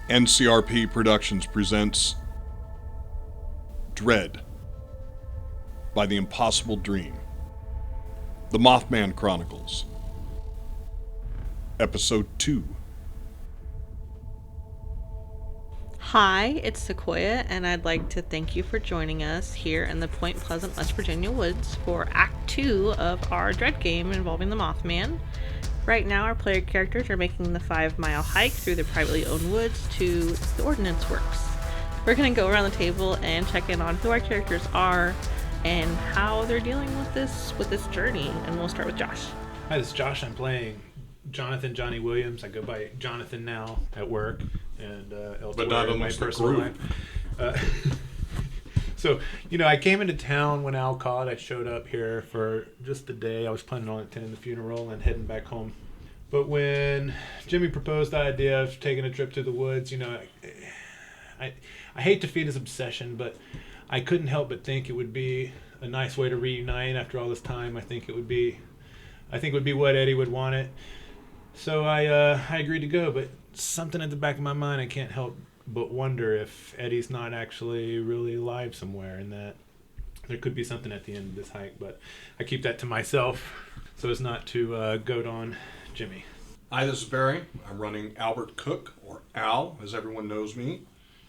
NCRP Productions presents Dread by the Impossible Dream. The Mothman Chronicles. Episode 2. Hi, it's Sequoia, and I'd like to thank you for joining us here in the Point Pleasant, West Virginia woods for Act 2 of our Dread game involving the Mothman. Right now, our player characters are making the 5-mile hike through the privately owned woods to the Ordnance Works. We're going to go around the table and check in on who our characters are and how they're dealing with this journey, and we'll start with Josh. Hi, this is Josh. I'm playing Jonathan Johnny Williams. I go by Jonathan now at work and elsewhere But not in my amongst the personal group. life. So, I came into town when Al called. I showed up here for just the day. I was planning on attending the funeral and heading back home. But when Jimmy proposed the idea of taking a trip to the woods, I hate to feed his obsession, but I couldn't help but think it would be a nice way to reunite after all this time. I think it would be what Eddie would want it. So I agreed to go, but something at the back of my mind, I can't help but wonder if Eddie's not actually really alive somewhere, and that there could be something at the end of this hike, but I keep that to myself so as not to goad on Jimmy. Hi, this is Barry. I'm running Albert Cook, or Al, as everyone knows me.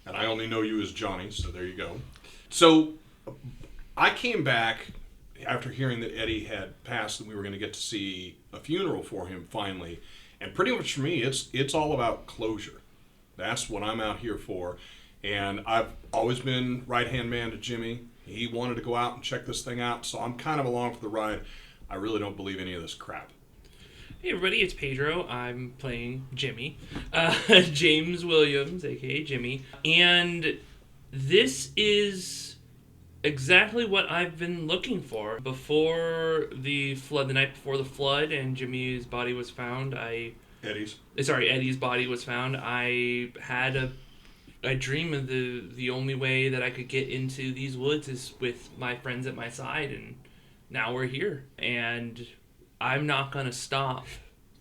And I only know you as Johnny, so there you go. So, I came back after hearing that Eddie had passed and we were going to get to see a funeral for him finally. And pretty much for me, it's all about closure. That's what I'm out here for. And I've always been right-hand man to Jimmy. He wanted to go out and check this thing out, so I'm kind of along for the ride. I really don't believe any of this crap. Hey everybody, it's Pedro. I'm playing Jimmy. James Williams, aka Jimmy. And this is exactly what I've been looking for. Before the flood, the night before the flood, and Jimmy's body was found, Eddie's body was found, I had a dream of the only way that I could get into these woods is with my friends at my side, and now we're here. And I'm not going to stop.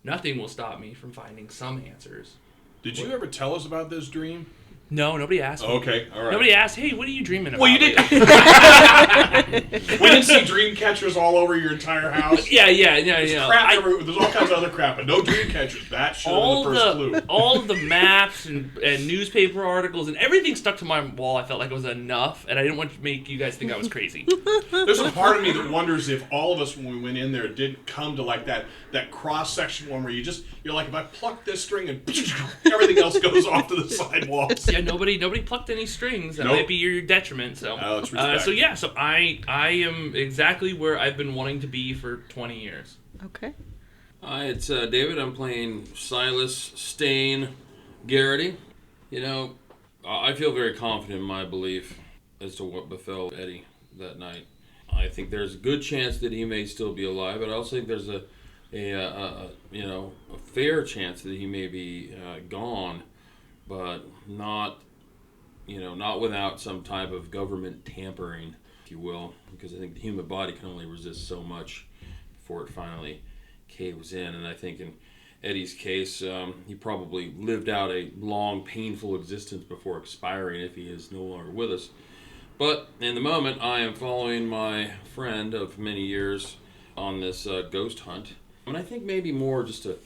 Nothing will stop me from finding some answers. Did you ever tell us about this dream? No, nobody asked me. Okay, all right. Nobody asked, hey, what are you dreaming about? Well, you didn't. We didn't see dream catchers all over your entire house. Yeah. There's all kinds of other crap, but no dream catchers. That should have been the first clue. All of the maps and newspaper articles and everything stuck to my wall. I felt like it was enough, and I didn't want to make you guys think I was crazy. There's a part of me that wonders if all of us, when we went in there, didn't come to like that cross-section one where you're like, if I pluck this string and everything else goes off to the sidewalks. Yeah, nobody plucked any strings. That might be your detriment. So, it's respect. So I am exactly where I've been wanting to be for 20 years. Okay. Hi, it's David. I'm playing Silas Stain Garrity. I feel very confident in my belief as to what befell Eddie that night. I think there's a good chance that he may still be alive, but I also think there's a fair chance that he may be gone, but not without some type of government tampering, if you will, because I think the human body can only resist so much before it finally caves in. And I think in Eddie's case, he probably lived out a long, painful existence before expiring if he is no longer with us. But in the moment, I am following my friend of many years on this ghost hunt. And I think maybe more just to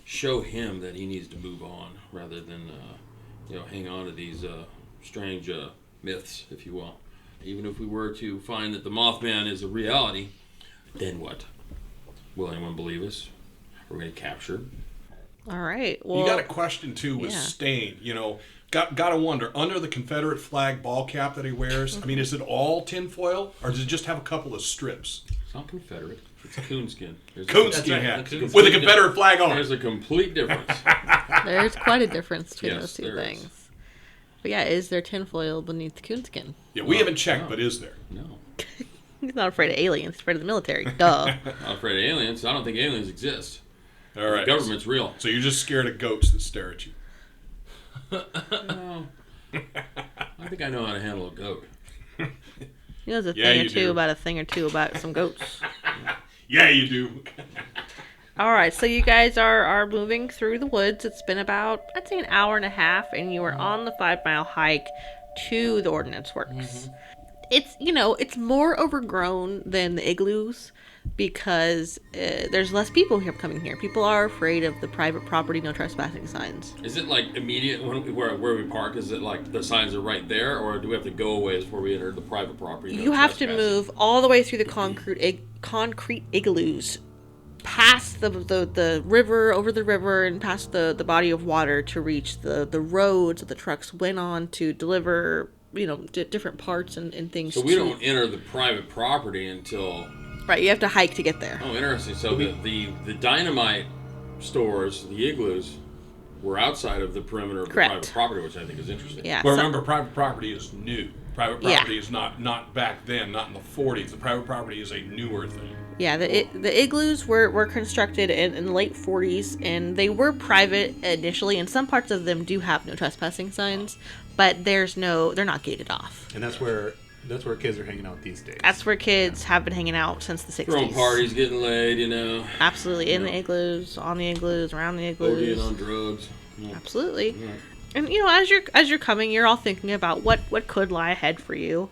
show him that he needs to move on rather than hang on to these strange myths, if you will. Even if we were to find that the Mothman is a reality, then what? Will anyone believe us? We're going to capture him. All right. Well, you got a question too with Stain. Got to wonder, under the Confederate flag ball cap that he wears, I mean, is it all tinfoil or does it just have a couple of strips? It's not Confederate. It's coonskin. Coonskin hat Coonskin. with a Confederate flag on it. There's a complete difference. there's quite a difference between Yes, those two there things. is. But yeah, is there tinfoil beneath the coonskin? Yeah, we haven't checked, but is there? No. He's not afraid of aliens. He's afraid of the military. Duh. Not afraid of aliens. I don't think aliens exist. All right. The government's real. So you're just scared of goats that stare at you. No. I think I know how to handle a goat. He knows a Yeah, thing or you two do. about a thing or two about some goats. Yeah, you do. All right, so you guys are moving through the woods. It's been about, I'd say, an hour and a half, and you are on the 5-mile hike to the Ordnance Works. It's, it's more overgrown than the igloos because there's less people here coming here. People are afraid of the private property, no trespassing signs. Is it like immediate where we park? Is it like the signs are right there, or do we have to go a ways before we enter the private property? You have to move all the way through the concrete igloos, past the river, over the river, and past the body of water to reach the roads that the trucks went on to deliver, different parts and things. So we don't enter the private property until... Right, you have to hike to get there. Oh, interesting. So the dynamite stores, the igloos, were outside of the perimeter of the private property, which I think is interesting. Yeah. But remember, private property is new. Private property is not back then, not in the 40s. The private property is a newer thing. Yeah, the igloos were constructed in the late 40s, and they were private initially, and some parts of them do have no trespassing signs, but they're not gated off. And that's where kids are hanging out these days. That's where kids have been hanging out since the 60s. Throwing parties, getting laid, Absolutely, in the igloos, on the igloos, around the igloos. ODing on drugs. Yeah. Absolutely. Yeah. And as you're coming, you're all thinking about what could lie ahead for you.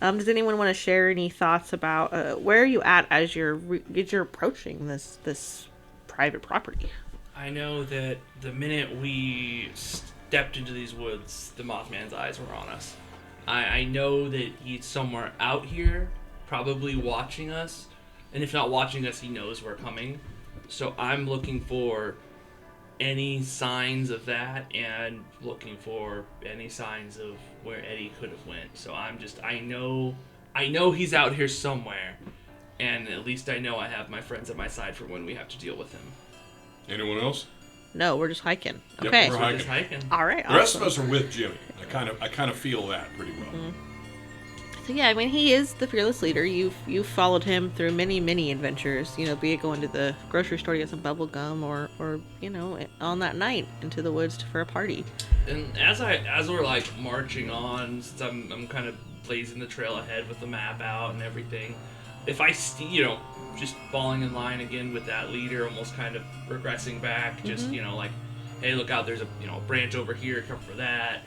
Does anyone want to share any thoughts about where are you at as you're approaching this private property? I know that the minute we stepped into these woods, the Mothman's eyes were on us. I know that he's somewhere out here, probably watching us, and if not watching us, he knows we're coming. So I'm looking for any signs of that, and looking for any signs of where Eddie could have went. So I know he's out here somewhere, and at least I know I have my friends at my side for when we have to deal with him. Anyone else? No, we're just hiking. Yep, Okay. we're Just hiking. All right. The rest of us are with Jimmy. I kind of feel that pretty well. Mm-hmm. So yeah, I mean, he is the fearless leader. You've followed him through many adventures. Be it going to the grocery store to get some bubble gum, or on that night into the woods for a party. And as we're like marching on, since I'm kind of blazing the trail ahead with the map out and everything, if I see just falling in line again with that leader, almost kind of regressing back, just like, hey, look out, there's a branch over here, come for that.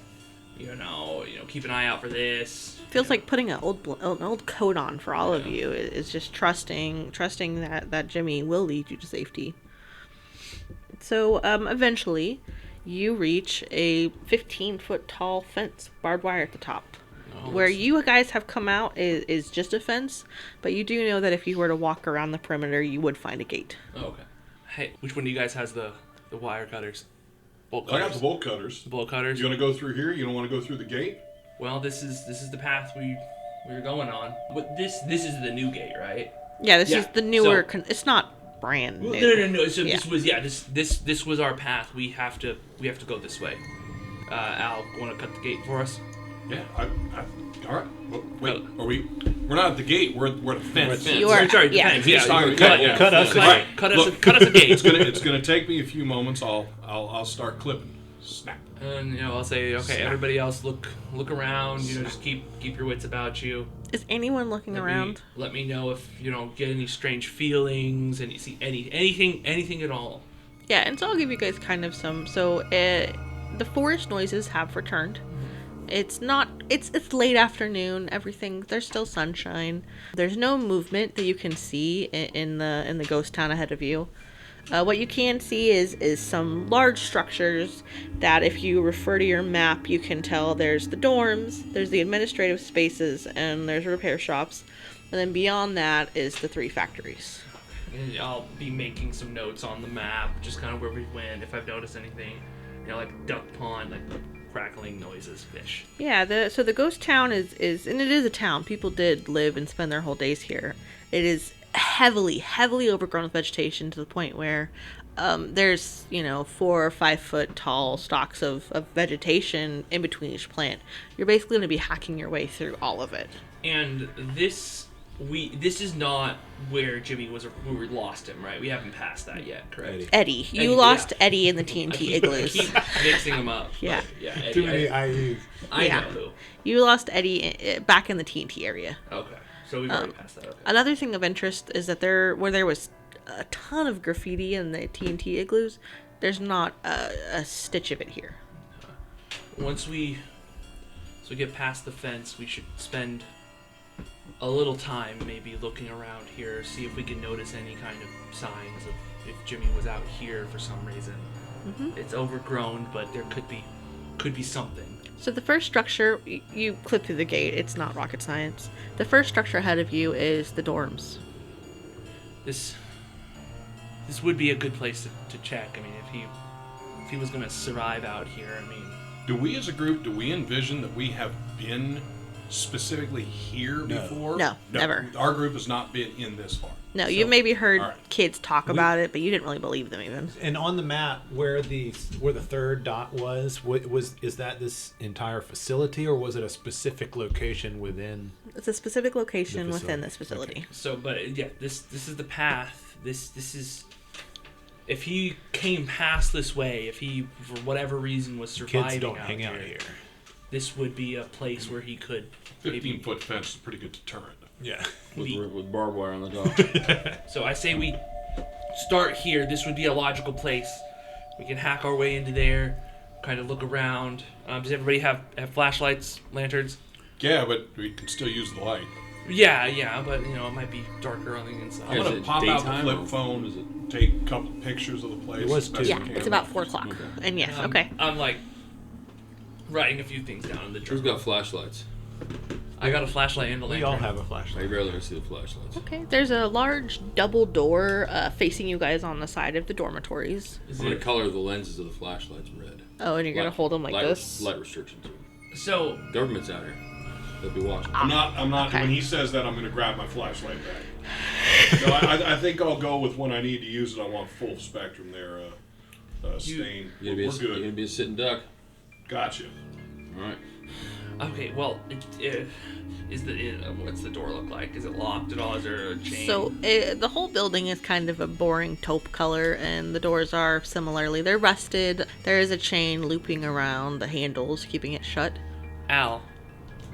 Keep an eye out for this. Feels like putting an old coat on for all of you. Is just trusting that Jimmy will lead you to safety. So eventually, you reach a 15-foot tall fence, barbed wire at the top. Where you guys have come out is just a fence, but you do know that if you were to walk around the perimeter, you would find a gate. Oh, okay. Hey, which one do you guys has the wire cutters? Bolt I cutters. got the bolt cutters. The bolt cutters. You want to go through here? You don't want to go through the gate? Well, this is the path we were going on. But this is the new gate, right? Yeah, this is the newer. It's not brand new. No. So this was our path. We have to go this way. Al, want to cut the gate for us? Yeah. All right. Well, wait. We're not at the gate. We're at the fence. You are. Sorry, the Yeah. fence. He's talking Cut us. Cut us a gate. It's gonna take me a few moments. I'll start clipping. Snap. And I'll say, okay, everybody else, look around. Just keep your wits about you. Is anyone looking around? Let me know if get any strange feelings and you see anything at all. Yeah, and so I'll give you guys kind of some. So the forest noises have returned. It's late afternoon. There's still sunshine. There's no movement that you can see in the ghost town ahead of you. What you can see is some large structures that, if you refer to your map, you can tell there's the dorms, there's the administrative spaces, and there's repair shops. And then beyond that is the 3 factories. And I'll be making some notes on the map, just kind of where we went, if I've noticed anything, like duck pond, like crackling noises, fish. Yeah, so the ghost town is, and it is a town. People did live and spend their whole days here. It is heavily overgrown with vegetation to the point where there's 4 or 5 foot tall stalks of vegetation in between each plant. You're basically going to be hacking your way through all of it. And this is not where Jimmy was, where we lost him, right? We haven't passed that yet, correct? Eddie. You lost Eddie in the TNT igloos. I keep mixing them up. Yeah. Eddie, Too many IUs. I know who. You lost Eddie back in the TNT area. Okay. So we've already passed that. Okay. Another thing of interest is that where there was a ton of graffiti in the TNT igloos. There's not a stitch of it here. Once we get past the fence, we should spend a little time maybe looking around here, see if we can notice any kind of signs of if Jimmy was out here for some reason. Mm-hmm. It's overgrown, but there could be something. So the first structure, you clip through the gate. It's not rocket science. The first structure ahead of you is the dorms. This would be a good place to check. I mean, if he was going to survive out here, I mean... Do we as a group, do we envision that we have been specifically here before? No, never. Our group has not been in this far. No, So, you maybe heard all right. kids talk about it, but you didn't really believe them even. And on the map, where the third dot is that this entire facility, or was it a specific location within? It's a specific location The within facility. this facility. Okay. So, but yeah, this is the path. This is... If he came past this way, if he, for whatever reason, was surviving Kids don't hang out here. this would be a place where he could maybe... 15-foot fence is a pretty good deterrent. Yeah. With barbed wire on the top. So I say we start here. This would be a logical place. We can hack our way into there, kind of look around. Does everybody have flashlights, lanterns? Yeah, but we can still use the light. Yeah, but it might be darker on the inside. I'm Is going to it pop out the daytime flip or phone, is it- take a couple pictures of the place. It was as best too. we Yeah, can. it's about 4 o'clock. Okay. And yes, okay. I'm like writing a few things down in the Who's journal. got flashlights? I got a flashlight and a We lantern. all have a I flashlight. rarely see the flashlights. Okay, there's a large double door facing you guys on the side of the dormitories. Is I'm going it- to color the lenses of the flashlights red. Oh, and you're going to hold them like light, this? Light restriction to them. So Government's out here. They'll be watching. I'm not. Okay. When he says that, I'm going to grab my flashlight back. No, I think I'll go with when I need to use it. I want full spectrum there. Stain. You're We're going to good. be a sitting duck. Gotcha. All right. okay, well, what's the door look like? Is it locked at all? Is there a chain? So the whole building is kind of a boring taupe color, and the doors are similarly. They're rusted. There is a chain looping around the handles, keeping it shut. Al,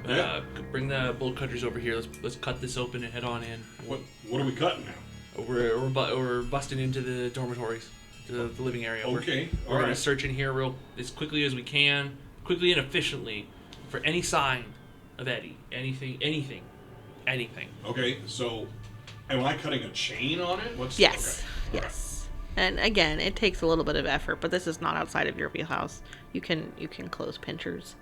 Yeah. bring the bolt cutters over here. Let's cut this open and head on in. What are we cutting now? We're busting into the dormitories, the living area. Okay, We're gonna alright. search in here as quickly as we can, quickly and efficiently, for any sign of Eddie, anything. Okay, so am I cutting a chain on it? Yes, Okay. yes. And again, it takes a little bit of effort, but this is not outside of your wheelhouse. You can close pinchers.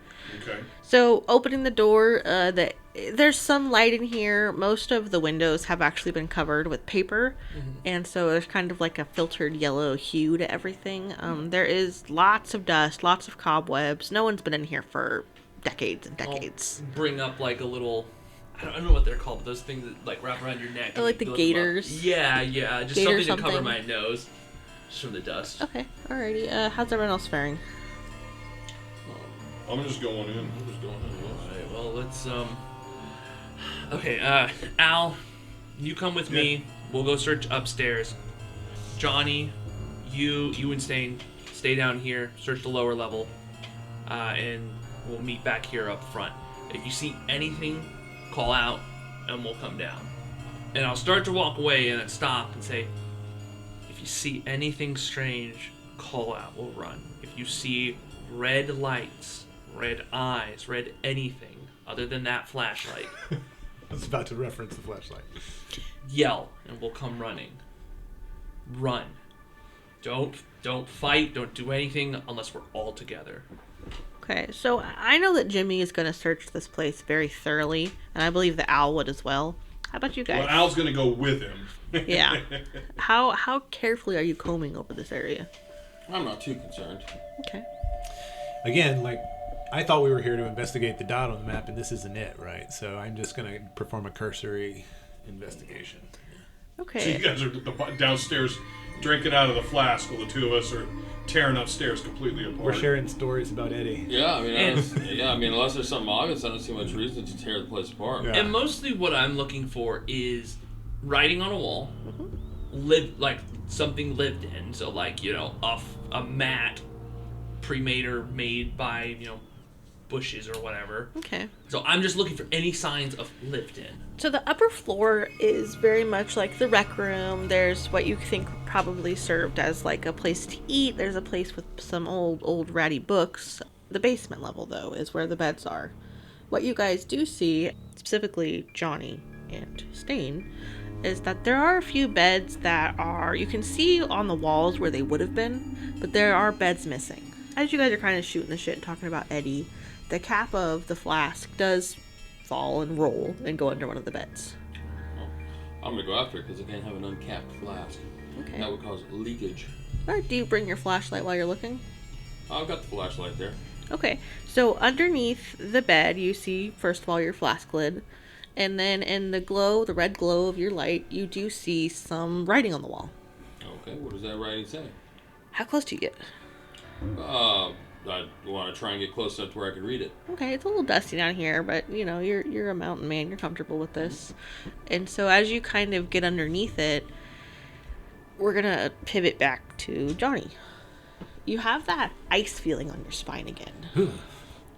Okay. So opening the door, there's some light in here. Most of the windows have actually been covered with paper, and so there's kind of like a filtered yellow hue to everything. There is lots of dust, lots of cobwebs. No one's been in here for decades and decades. I'll bring up like a little. I don't know what they're called, but those things that like wrap around your neck. Oh, like the and lift them up. gaiters? Yeah, just Gaiter something to cover something. my nose, just from the dust. Okay, alrighty. How's everyone else faring? I'm just going in. Alright, well, let's, okay, Al, you come with me. We'll go search upstairs. Johnny, you and Stain, stay down here, search the lower level, and we'll meet back here up front. If you see anything, call out, and we'll come down. And I'll start to walk away and then stop and say, if you see anything strange, call out, we'll run. If you see red lights, red eyes, red anything other than that flashlight, I was about to reference the flashlight. yell and we'll come running. Run. Don't fight, don't do anything unless we're all together. Okay, so I know that Jimmy is going to search this place very thoroughly, and I believe that Al would as well. How about you guys? Well, Al's going to go with him. Yeah. How carefully are you combing over this area? I'm not too concerned. Okay. Again, like, I thought we were here to investigate the dot on the map, and this isn't it, right? So I'm just going to perform a cursory investigation. So Okay. you guys are downstairs drinking out of the flask while the two of us are tearing upstairs completely apart. We're sharing stories about Eddie. Yeah, I mean, unless there's something obvious, I don't see much reason to tear the place apart. Yeah. And mostly what I'm looking for is writing on a wall, like something lived in. So like, a mat pre-made or made by, bushes or whatever. Okay. So I'm just looking for any signs of lived in. So the upper floor is very much like the rec room. There's what you think probably served as like a place to eat. There's a place with some old ratty books. The basement level, though, is where the beds are. What you guys do see, specifically Johnny and Stain, is that there are a few beds that are, you can see on the walls where they would have been, but there are beds missing. As you guys are kind of shooting the shit and talking about Eddie, the cap of the flask does fall and roll and go under one of the beds. Well, I'm going to go after it because I can't have an uncapped flask. Okay. That would cause leakage. Alright, do you bring your flashlight while you're looking? I've got the flashlight there. Okay, so underneath the bed, you see, first of all, your flask lid. And then in the glow, the red glow of your light, you do see some writing on the wall. Okay, what does that writing say? How close do you get? I want to try and get close enough to where I can read it. Okay, it's a little dusty down here, but you know, you're a mountain man, you're comfortable with this. And so as you kind of get underneath it, we're gonna pivot back to Johnny. You have that ice feeling on your spine again.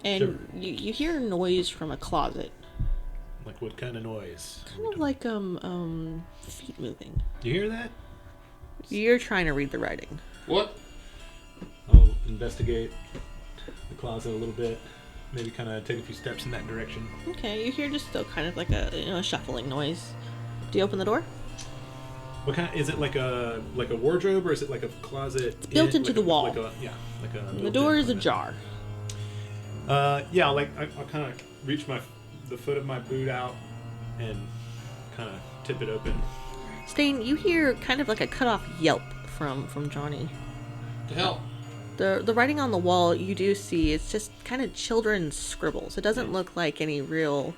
And Sure. you hear a noise from a closet. Like what kind of noise? Kind of like feet moving. You hear that? You're trying to read the writing. What? I'll investigate the closet a little bit. Maybe kind of take a few steps in that direction. Okay, you hear just still kind of like a shuffling noise. Do you open the door? What kind? Is it like a wardrobe or is it like a closet? It's built into the wall. The door is ajar. Yeah, I'll kind of reach the foot of my boot out and kind of tip it open. Stain, you hear kind of like a cut-off yelp from Johnny. The hell? The writing on the wall, you do see, it's just kind of children's scribbles. It doesn't look like any real,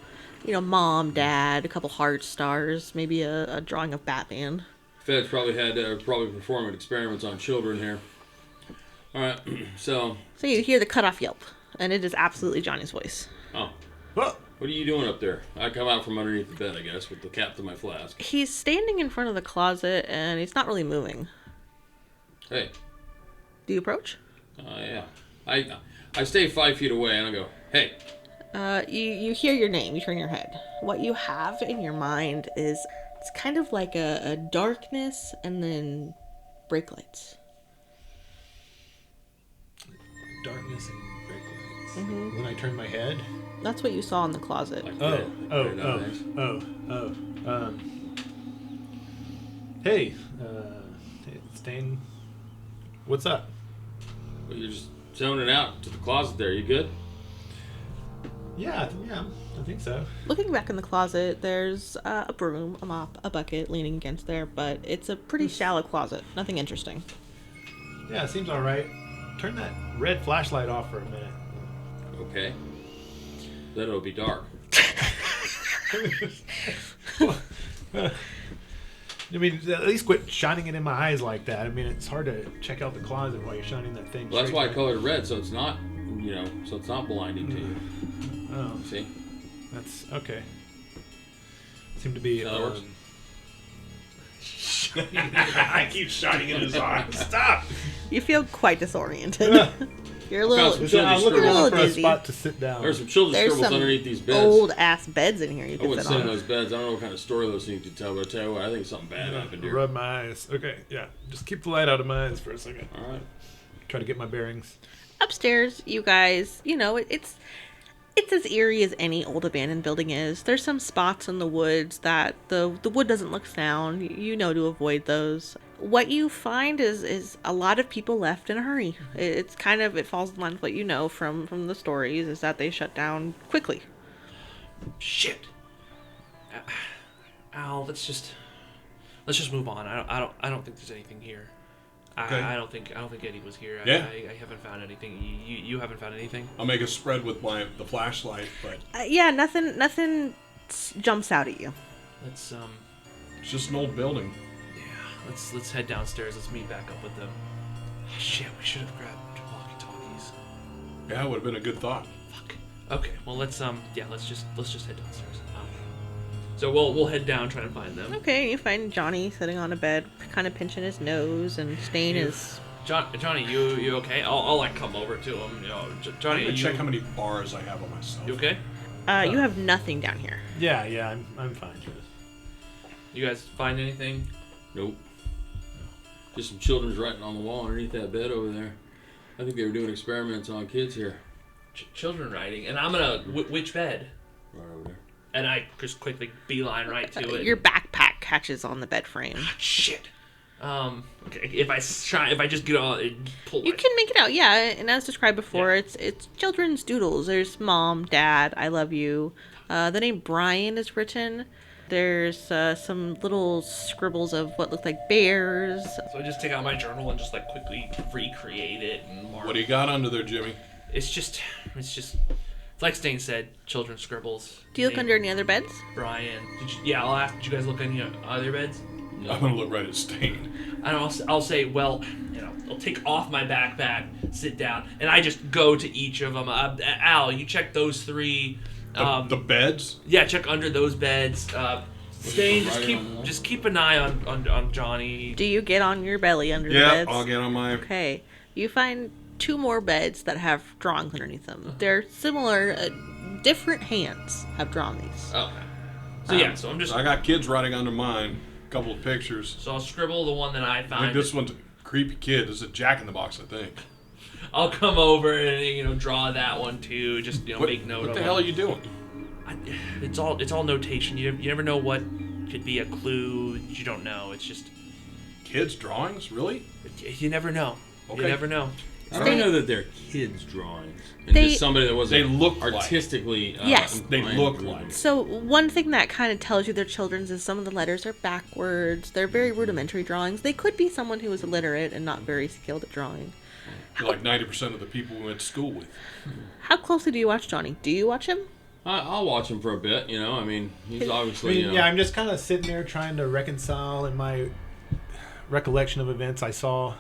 mom, dad, a couple heart stars, maybe a drawing of Batman. Feds probably had performing experiments on children here. All right, so you hear the cut-off yelp, and it is absolutely Johnny's voice. oh, Whoa! what are you doing up there? I come out from underneath the bed, I guess, with the cap to my flask. He's standing in front of the closet, and he's not really moving. Hey. Do you approach? Yeah. I stay 5 feet away and I go, hey. You hear your name, you turn your head. What you have in your mind is, it's kind of like a darkness and then brake lights. Darkness and brake lights. Mm-hmm. When I turn my head. That's what you saw in the closet. Like Hey, Stain, what's up? Well, you're just zoning out to the closet there. You good? Yeah, I think so. Looking back in the closet, there's a broom, a mop, a bucket leaning against there, but it's a pretty shallow closet. Nothing interesting. Yeah, it seems all right. Turn that red flashlight off for a minute. Okay. Then it'll be dark. I mean, at least quit shining it in my eyes like that. I mean, it's hard to check out the closet while you're shining that thing. Well, that's why I straight colored it red, so it's not, so it's not blinding to you. Oh, See? that's okay. Seem to be. How that works? I keep shining in his eyes. Stop. You feel quite disoriented. You're a little, Some So I'm children's looking scribbles. for a dizzy. spot to sit down. There's some children's There's scribbles some underneath these beds. old ass beds in here you I can wouldn't sit sit in on. those beds. I don't know what kind of story those things could tell, but I tell you what, I think something bad happened here. Rub my eyes. Okay, yeah. Just keep the light out of my eyes for a second. All right. Try to get my bearings. Upstairs, you guys, it's as eerie as any old abandoned building is. There's some spots in the woods that the wood doesn't look sound. You know to avoid those. What you find is a lot of people left in a hurry. It's kind of, it falls in line with what you know from the stories, is that they shut down quickly. Shit. Al, let's just move on. I don't think there's anything here. Okay. I don't think Eddie was here. Yeah. I haven't found anything. You haven't found anything? I'll make a spread with the flashlight, but Yeah, nothing jumps out at you. Let's it's just an old building. let's head downstairs. Let's meet back up with them. Shit, we should have grabbed walkie-talkies. Yeah, it would have been a good thought. Fuck. Okay, well let's just head downstairs. So we'll head down, try to find them. Okay, you find Johnny sitting on a bed, kind of pinching his nose, and Stain is Johnny, you okay? I'll like come over to him. You know, I'm Johnny, gonna you check how many bars I have on myself. you okay? You have nothing down here. Yeah, I'm fine. You guys find anything? Nope. Just some children's writing on the wall underneath that bed over there. I think they were doing experiments on kids here. Children writing, and I'm gonna which bed? Right over there. And I just quickly beeline right to it. Your backpack catches on the bed frame. Ah, shit. Okay. If I just get on and pull. You can make it out, yeah. And as described before, it's children's doodles. There's mom, dad, I love you. The name Brian is written. There's some little scribbles of what look like bears. So I just take out my journal and just like quickly recreate it and mark. What do you got under there, Jimmy? It's like Stain said, children's scribbles. Do you look Name under any other beds? Brian? I'll ask. Did you guys look at any other beds? No. I'm gonna look right at Stain. And I'll say, well, I'll take off my backpack, sit down, and I just go to each of them. Al, you check those three. The beds? Yeah, check under those beds. Stain, Right just keep an eye on Johnny. Do you get on your belly under the Yeah, beds? I'll get on my. Okay. You find 2 more beds that have drawings underneath them. They're similar. Different hands have drawn these. Okay. So yeah, so I'm just. I got kids writing under mine. A couple of pictures. So I'll scribble the one that I I find. think this one's a creepy kid. This is a Jack in the Box, I think. I'll come over and draw that one too. Just make note of What the them. hell are you doing? It's all notation. You never know what could be a clue. You don't know. It's just Kids' drawings? Really? you never know. Okay. You never know. I don't know that they're kids' drawings. And They- just somebody that wasn't They look like- artistically Yes. They inclined look to read like- them. So one thing that kind of tells you they're children's is some of the letters are backwards. They're very rudimentary drawings. They could be someone who is illiterate and not very skilled at drawing. You're like 90% of the people we went to school with. How closely do you watch Johnny? Do you watch him? I'll watch him for a bit, I mean, he's I obviously, mean, yeah, I'm just kind of sitting there trying to reconcile in my recollection of events. I saw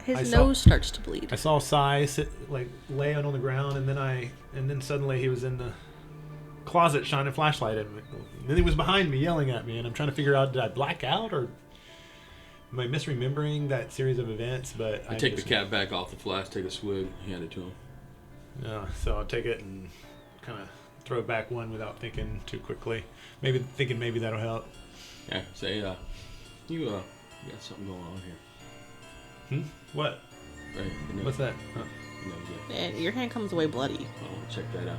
His saw- nose starts to bleed. I saw Silas sit, lay out on the ground, and then suddenly he was in the closet shining a flashlight at me. And then he was behind me yelling at me, and I'm trying to figure out, did I black out or am I misremembering that series of events? But I take the cap back off the flask, take a swig, hand it to him. So I'll take it and kind of throw back one without thinking too quickly. Maybe that'll help. Yeah, say, you got something going on here. What? Right, you know, What's that? Huh. you know, yeah. And your hand comes away bloody. Oh, check that out.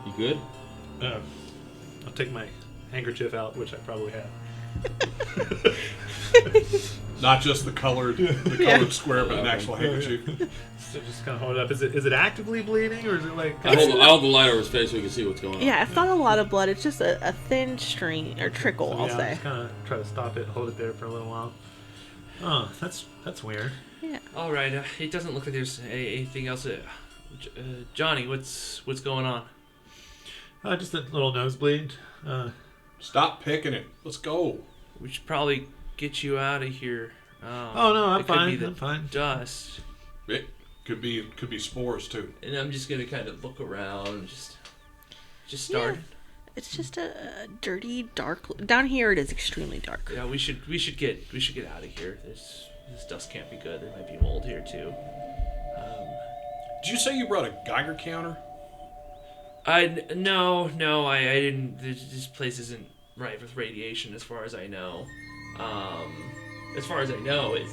You good? I'll take my handkerchief out, which I probably have. Not just the colored square, but an actual handkerchief. So just kind of hold it up. Is it actively bleeding, or is it like? I hold the light over his face so we can see what's going on. Yeah, it's not a lot of blood. It's just a thin stream or trickle, I'll yeah, say. just kind of try to stop it, hold it there for a little while. Oh, that's weird. Yeah. All right. It doesn't look like there's anything else. Johnny, what's going on? Just a little nosebleed. Stop picking it. Let's go. We should probably get you out of here. Oh no, I'm it could fine. be the I'm fine. Dust. It could be spores too. And I'm just gonna kind of look around and just start. Yeah. It's just a dirty, dark. Down here, it is extremely dark. Yeah, we should get out of here. This dust can't be good. There might be mold here too. Did you say you brought a Geiger counter? No, I didn't. This place isn't right with radiation, as far as I know. As far as I know, it's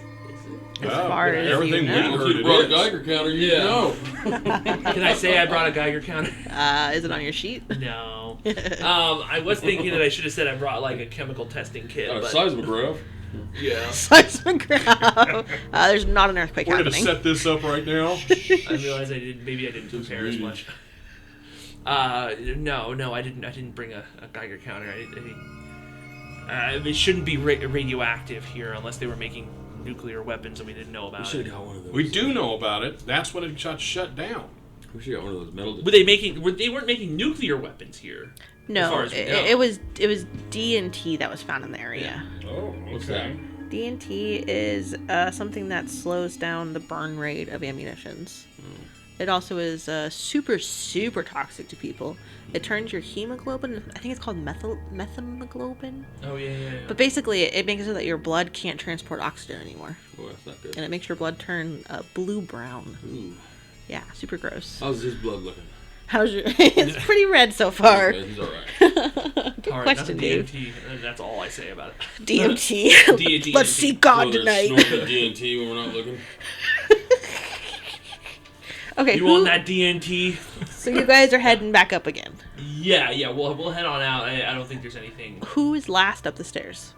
As far as everything you we know. heard You it brought a is. Geiger counter, you Yeah. know. Can I say I brought a Geiger counter? Is it on your sheet? No. I was thinking that I should have said I brought like a chemical testing kit. But Seismograph. yeah, Seismograph. There's not an earthquake We're gonna happening. set this up right now. I realized I didn't prepare as much. No, I didn't bring a Geiger counter. It shouldn't be radioactive here unless they were making nuclear weapons and we didn't know We about should it. have got one of those. We do know about it. That's when it got shut down. We should have got one of those metal. They weren't making nuclear weapons here. As No, far as we know. it was D&T that was found in the area. Oh, What's that? D&T is something that slows down the burn rate of ammunitions. It also is super, super toxic to people. It turns your hemoglobin, I think it's called methemoglobin. Oh, yeah. But basically, it makes it so that your blood can't transport oxygen anymore. Oh, that's not good. And it makes your blood turn blue-brown. Ooh. Yeah, super gross. How's his blood looking? How's your... It's pretty red so far. Okay, he's all right. Good All right, question, that's dude. DMT. That's all I say about it. DMT. Let's see God So they're tonight. snorting DNT when we're not looking. Okay, You on that DNT? So you guys are heading back up again. Yeah. We'll head on out. I don't think there's anything. Who is last up the stairs?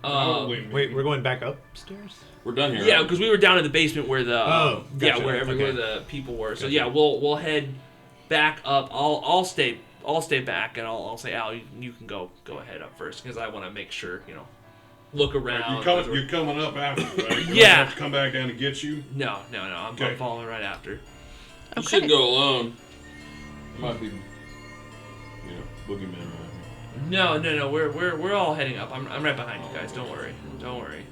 Probably me. Wait, we're going back upstairs? We're done here. Yeah, right? because we were down in the basement where the gotcha. where Okay. the people were. So Gotcha. yeah, we'll head back up. I'll stay back, and I'll say, Al, you can go ahead up first because I want to make sure, look around. You're coming up after, right? You Yeah. have to come back down to get you. No, I'm Okay. following right after. You should go alone. Might be, boogeyman around here. No. We're all heading up. I'm right behind you guys. Don't worry.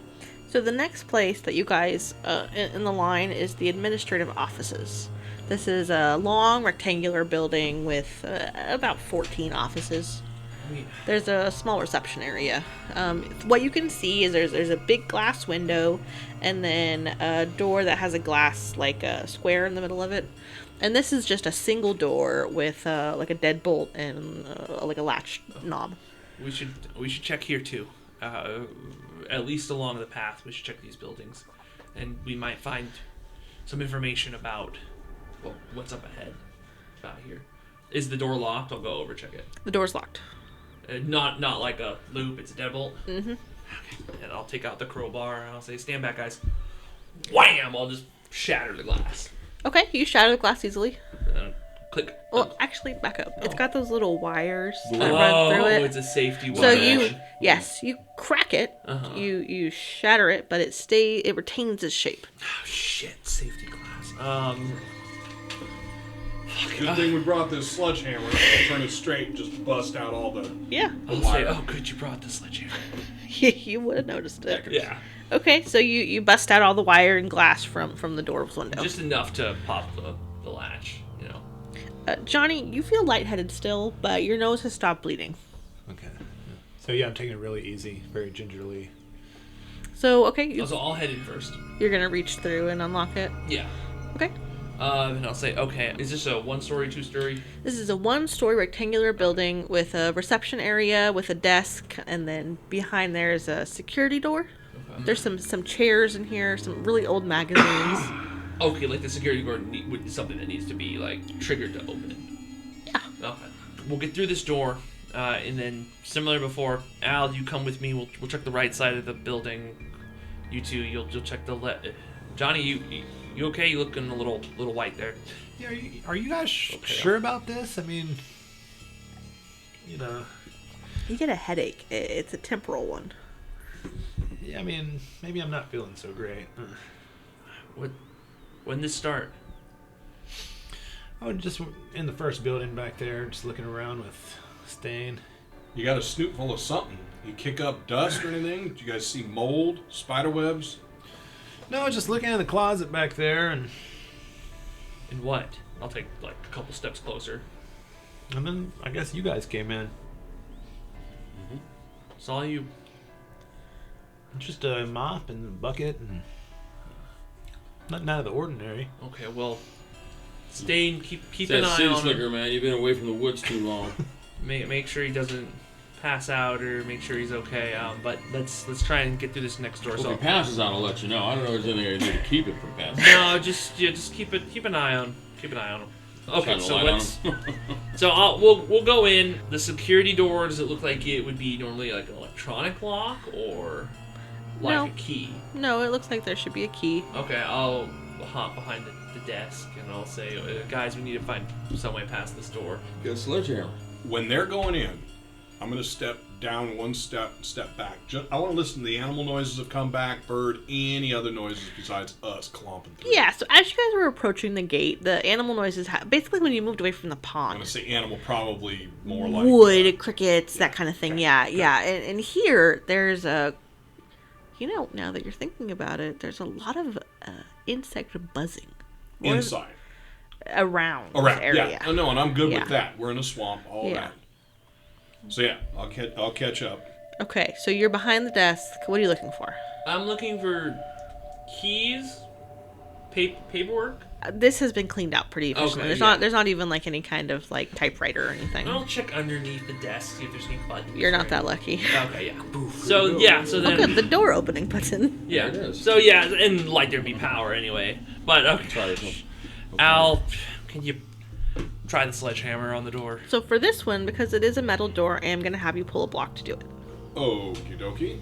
So the next place that you guys in the line is the administrative offices. This is a long rectangular building with about 14 offices. There's a small reception area. What you can see is there's a big glass window and then a door that has a glass like a square in the middle of it. And this is just a single door with like a deadbolt and like a latch knob. We should check here too. At least along the path, we should check these buildings, and we might find some information about what's up ahead. About here, is the door locked? I'll go over check it. The door's locked. Not like a loop. It's a deadbolt. Mm-hmm. Okay. And I'll take out the crowbar and I'll say, "Stand back, guys!" Wham! I'll just shatter the glass. Okay, you shatter the glass easily. Click. Well, actually, back up. It's got those little wires that run through it. It's a safety wire. So you crack it, you shatter it, but it retains its shape. Oh shit! Safety glass. Good thing we brought this sledgehammer. I'll turn it straight and just bust out all the... Yeah, I'll say, "Oh, good, you brought the sledgehammer." you would have noticed it. Yeah. Okay, so you bust out all the wire and glass from the door's window. Just enough to pop the latch, Johnny, you feel lightheaded still, but your nose has stopped bleeding. Okay. So yeah, I'm taking it really easy, very gingerly. So okay, So I'll head in first. you're gonna reach through and unlock it. Yeah. Okay. And I'll say, okay, is this a 1-story, 2-story? This is a 1-story rectangular building with a reception area with a desk, and then behind there is a security door. Okay. There's some chairs in here, some really old magazines. Okay, like the security guard is something that needs to be like triggered to open it. Yeah. Okay. We'll get through this door, and then similar before, Al, you come with me. We'll check the right side of the building. You two, you'll check the left. Johnny, you okay? You looking a little white there. Yeah, are you guys sure about this? I mean, You get a headache. It's a temporal one. Yeah, I mean, maybe I'm not feeling so great. When this start? I was just in the first building back there, just looking around with Stain. You got a snoot full of something. You kick up dust or anything? Did you guys see mold, spider webs? No, just looking in the closet back there, and what? I'll take like a couple steps closer. then I guess you guys came in. Saw you. Just a mop and a bucket, and nothing out of the ordinary. Okay, well, Stain, keep It's an that eye sin on him. slicker, man. You've been away from the woods too long. Make sure he doesn't pass out, or make sure he's okay. But let's try and get through this next door. Well, So if he passes out, I'll let you know. I don't know if there's anything I can do to keep it from passing. no, just keep an eye on him. Okay, Shine the so light on let's. him. So we'll go in. The security door. Does it look like it would be normally like an electronic lock or like No. a key? No, it looks like there should be a key. Okay, I'll hop behind the desk and I'll say, guys, we need to find some way past this door. Get a sledgehammer. When they're going in, I'm going to step down one step back. I want to listen to the animal noises that come back, bird, any other noises besides us clomping through. Yeah, so as you guys were approaching the gate, the animal noises, basically when you moved away from the I'm pond, going to say animal, probably more like... wood, crickets, that kind of thing. Yeah. And here, there's a, now that you're thinking about it, there's a lot of insect buzzing. Inside. around this Around, area. yeah. Oh, no, and I'm good Yeah. with that. We're in a swamp, all Yeah. that. So yeah, I'll catch up. Okay, so you're behind the desk. What are you looking for? I'm looking for keys, paperwork. This has been cleaned out pretty efficiently. Okay, There's not even like any kind of like typewriter or anything. I'll check underneath the desk, see if there's any buttons. You're not that lucky. Okay, yeah. So yeah, so Oh, then good. The door opening button. yeah. There it is. So yeah, and like there'd be power anyway. But okay. Try this one. Al, can you try the sledgehammer on the door? So for this one, because it is a metal door, I am gonna have you pull a block to do it. Okie dokie.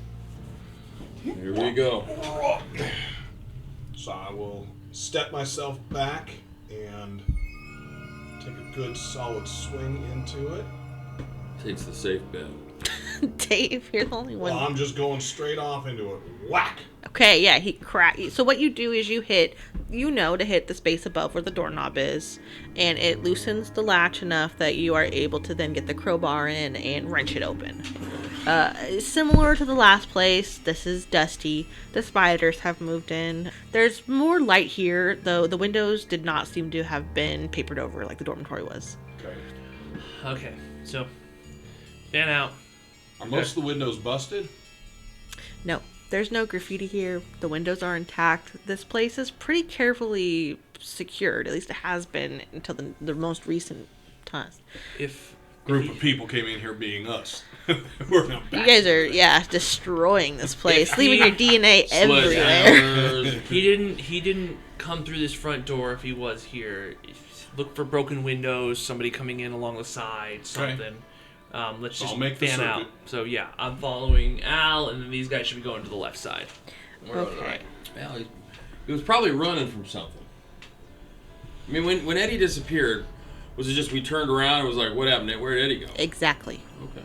Here we go. So I will step myself back and take a good solid swing into it. Takes the safe bet. Dave, you're the only one. Well, I'm just going straight off into it. Whack! Okay, yeah, he cracked. So what you do is you hit, to hit the space above where the doorknob is, and it loosens the latch enough that you are able to then get the crowbar in and wrench it open. Similar to the last place, this is dusty. The spiders have moved in. There's more light here, though the windows did not seem to have been papered over like the dormitory was. Okay. Okay, so fan out. Are most of the windows busted? No, there's no graffiti here. The windows are intact. This place is pretty carefully secured. At least it has been until the most recent times. If Group of people came in here being us. We're not You back. guys are, destroying this place, If leaving he- your DNA everywhere. Sledgehammers. he didn't come through this front door, if he was here, look for broken windows, somebody coming in along the side, something. Let's So just I'll make the fan out. circuit. So yeah, I'm following Al, and then these guys should be going to the left side. We're on the Okay. right. Well, he was probably running from something. I mean, when Eddie disappeared, was it just we turned around and was like, what happened? Where did Eddie go? Exactly. Okay.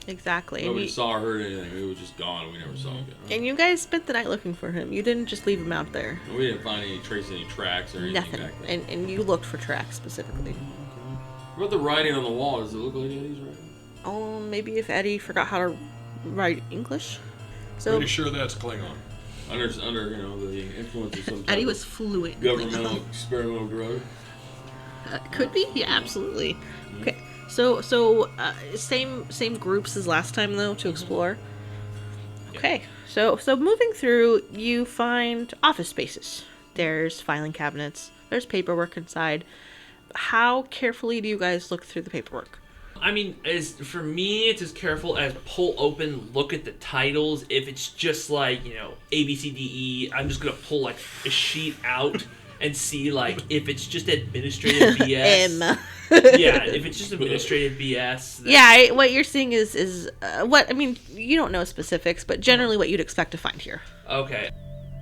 Exactly. And Nobody you, saw or heard anything. It was just gone and we never saw it again. and you guys spent the night looking for him. You didn't just leave him out there. And we didn't find any tracks or anything Nothing. back then. And you looked for tracks specifically. What about the writing on the wall? Does it look like Eddie's writing? Oh, maybe if Eddie forgot how to write English. So Pretty sure that's Klingon. Under the influence of some type Eddie of was fluent. in governmental Klingon. experimental drug. Could be, yeah, absolutely. Okay, so same groups as last time though to explore. Okay, so moving through, you find office spaces. There's filing cabinets. There's paperwork inside. How carefully do you guys look through the paperwork? I mean, for me, it's as careful as pull open, look at the titles. If it's just like, A, B, C, D, E, I'm just going to pull like a sheet out and see like if it's just administrative BS. M. Yeah, if it's just administrative BS. Then, Yeah, what you're seeing is what I mean. You don't know specifics, but generally what you'd expect to find here. Okay.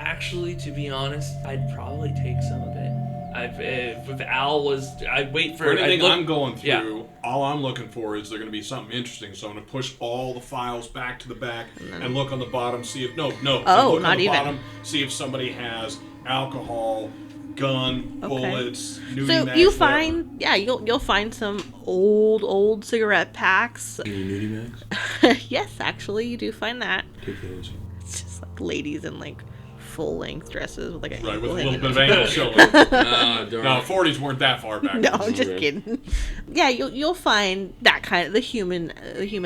Actually, to be honest, I'd probably take some of it. If Al was, I'd wait for For anything I'd look- I'm going through, yeah. all I'm looking for is there going to be something interesting. So I'm going to push all the files back to the back and look on the bottom, see if Oh, look not on the even. bottom, see if somebody has alcohol, gun, Okay. bullets, nudie So mags, you whatever. find, you'll find some old cigarette packs. Any nudie mags? Yes, actually, you do find that. Take those. It's just like ladies in like full-length dresses with like a Right, with a ankle little in bit it. of ankle showing. Ah, darn. No, 40s weren't that far back. No, I'm just Right. kidding. Yeah, you'll find that kind of the human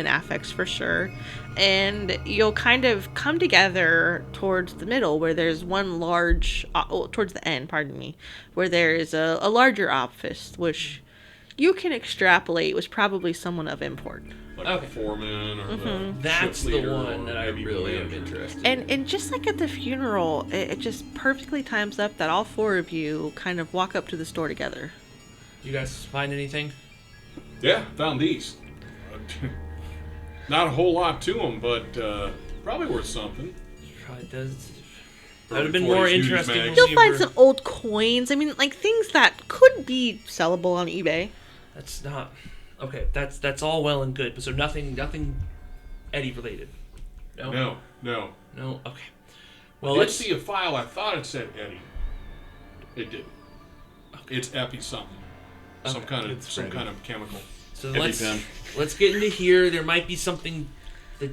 affects for sure, and you'll kind of come together towards the middle where there's one large, towards the end, pardon me, where there is a larger office which you can extrapolate was probably someone of import. Like Okay. the foreman or the That's shift the leader one or that I maybe the really am manager. interested in. And just like at the funeral, it just perfectly times up that all four of you kind of walk up to the store together. You guys find anything? Yeah, found these. Not a whole lot to them, but probably worth something. Probably does. That Early would have been 40s more nudie interesting. mags. when You'll we find were- some old coins. I mean, like things that could be sellable on eBay. That's not okay. That's all well and good, but so nothing Eddie related. No. No. Okay. Well, Well, let's let's see a file. I thought it said Eddie. It didn't. It's Epi something. Some kind of chemical. So Eddie let's pen. let's get into here. There might be something. There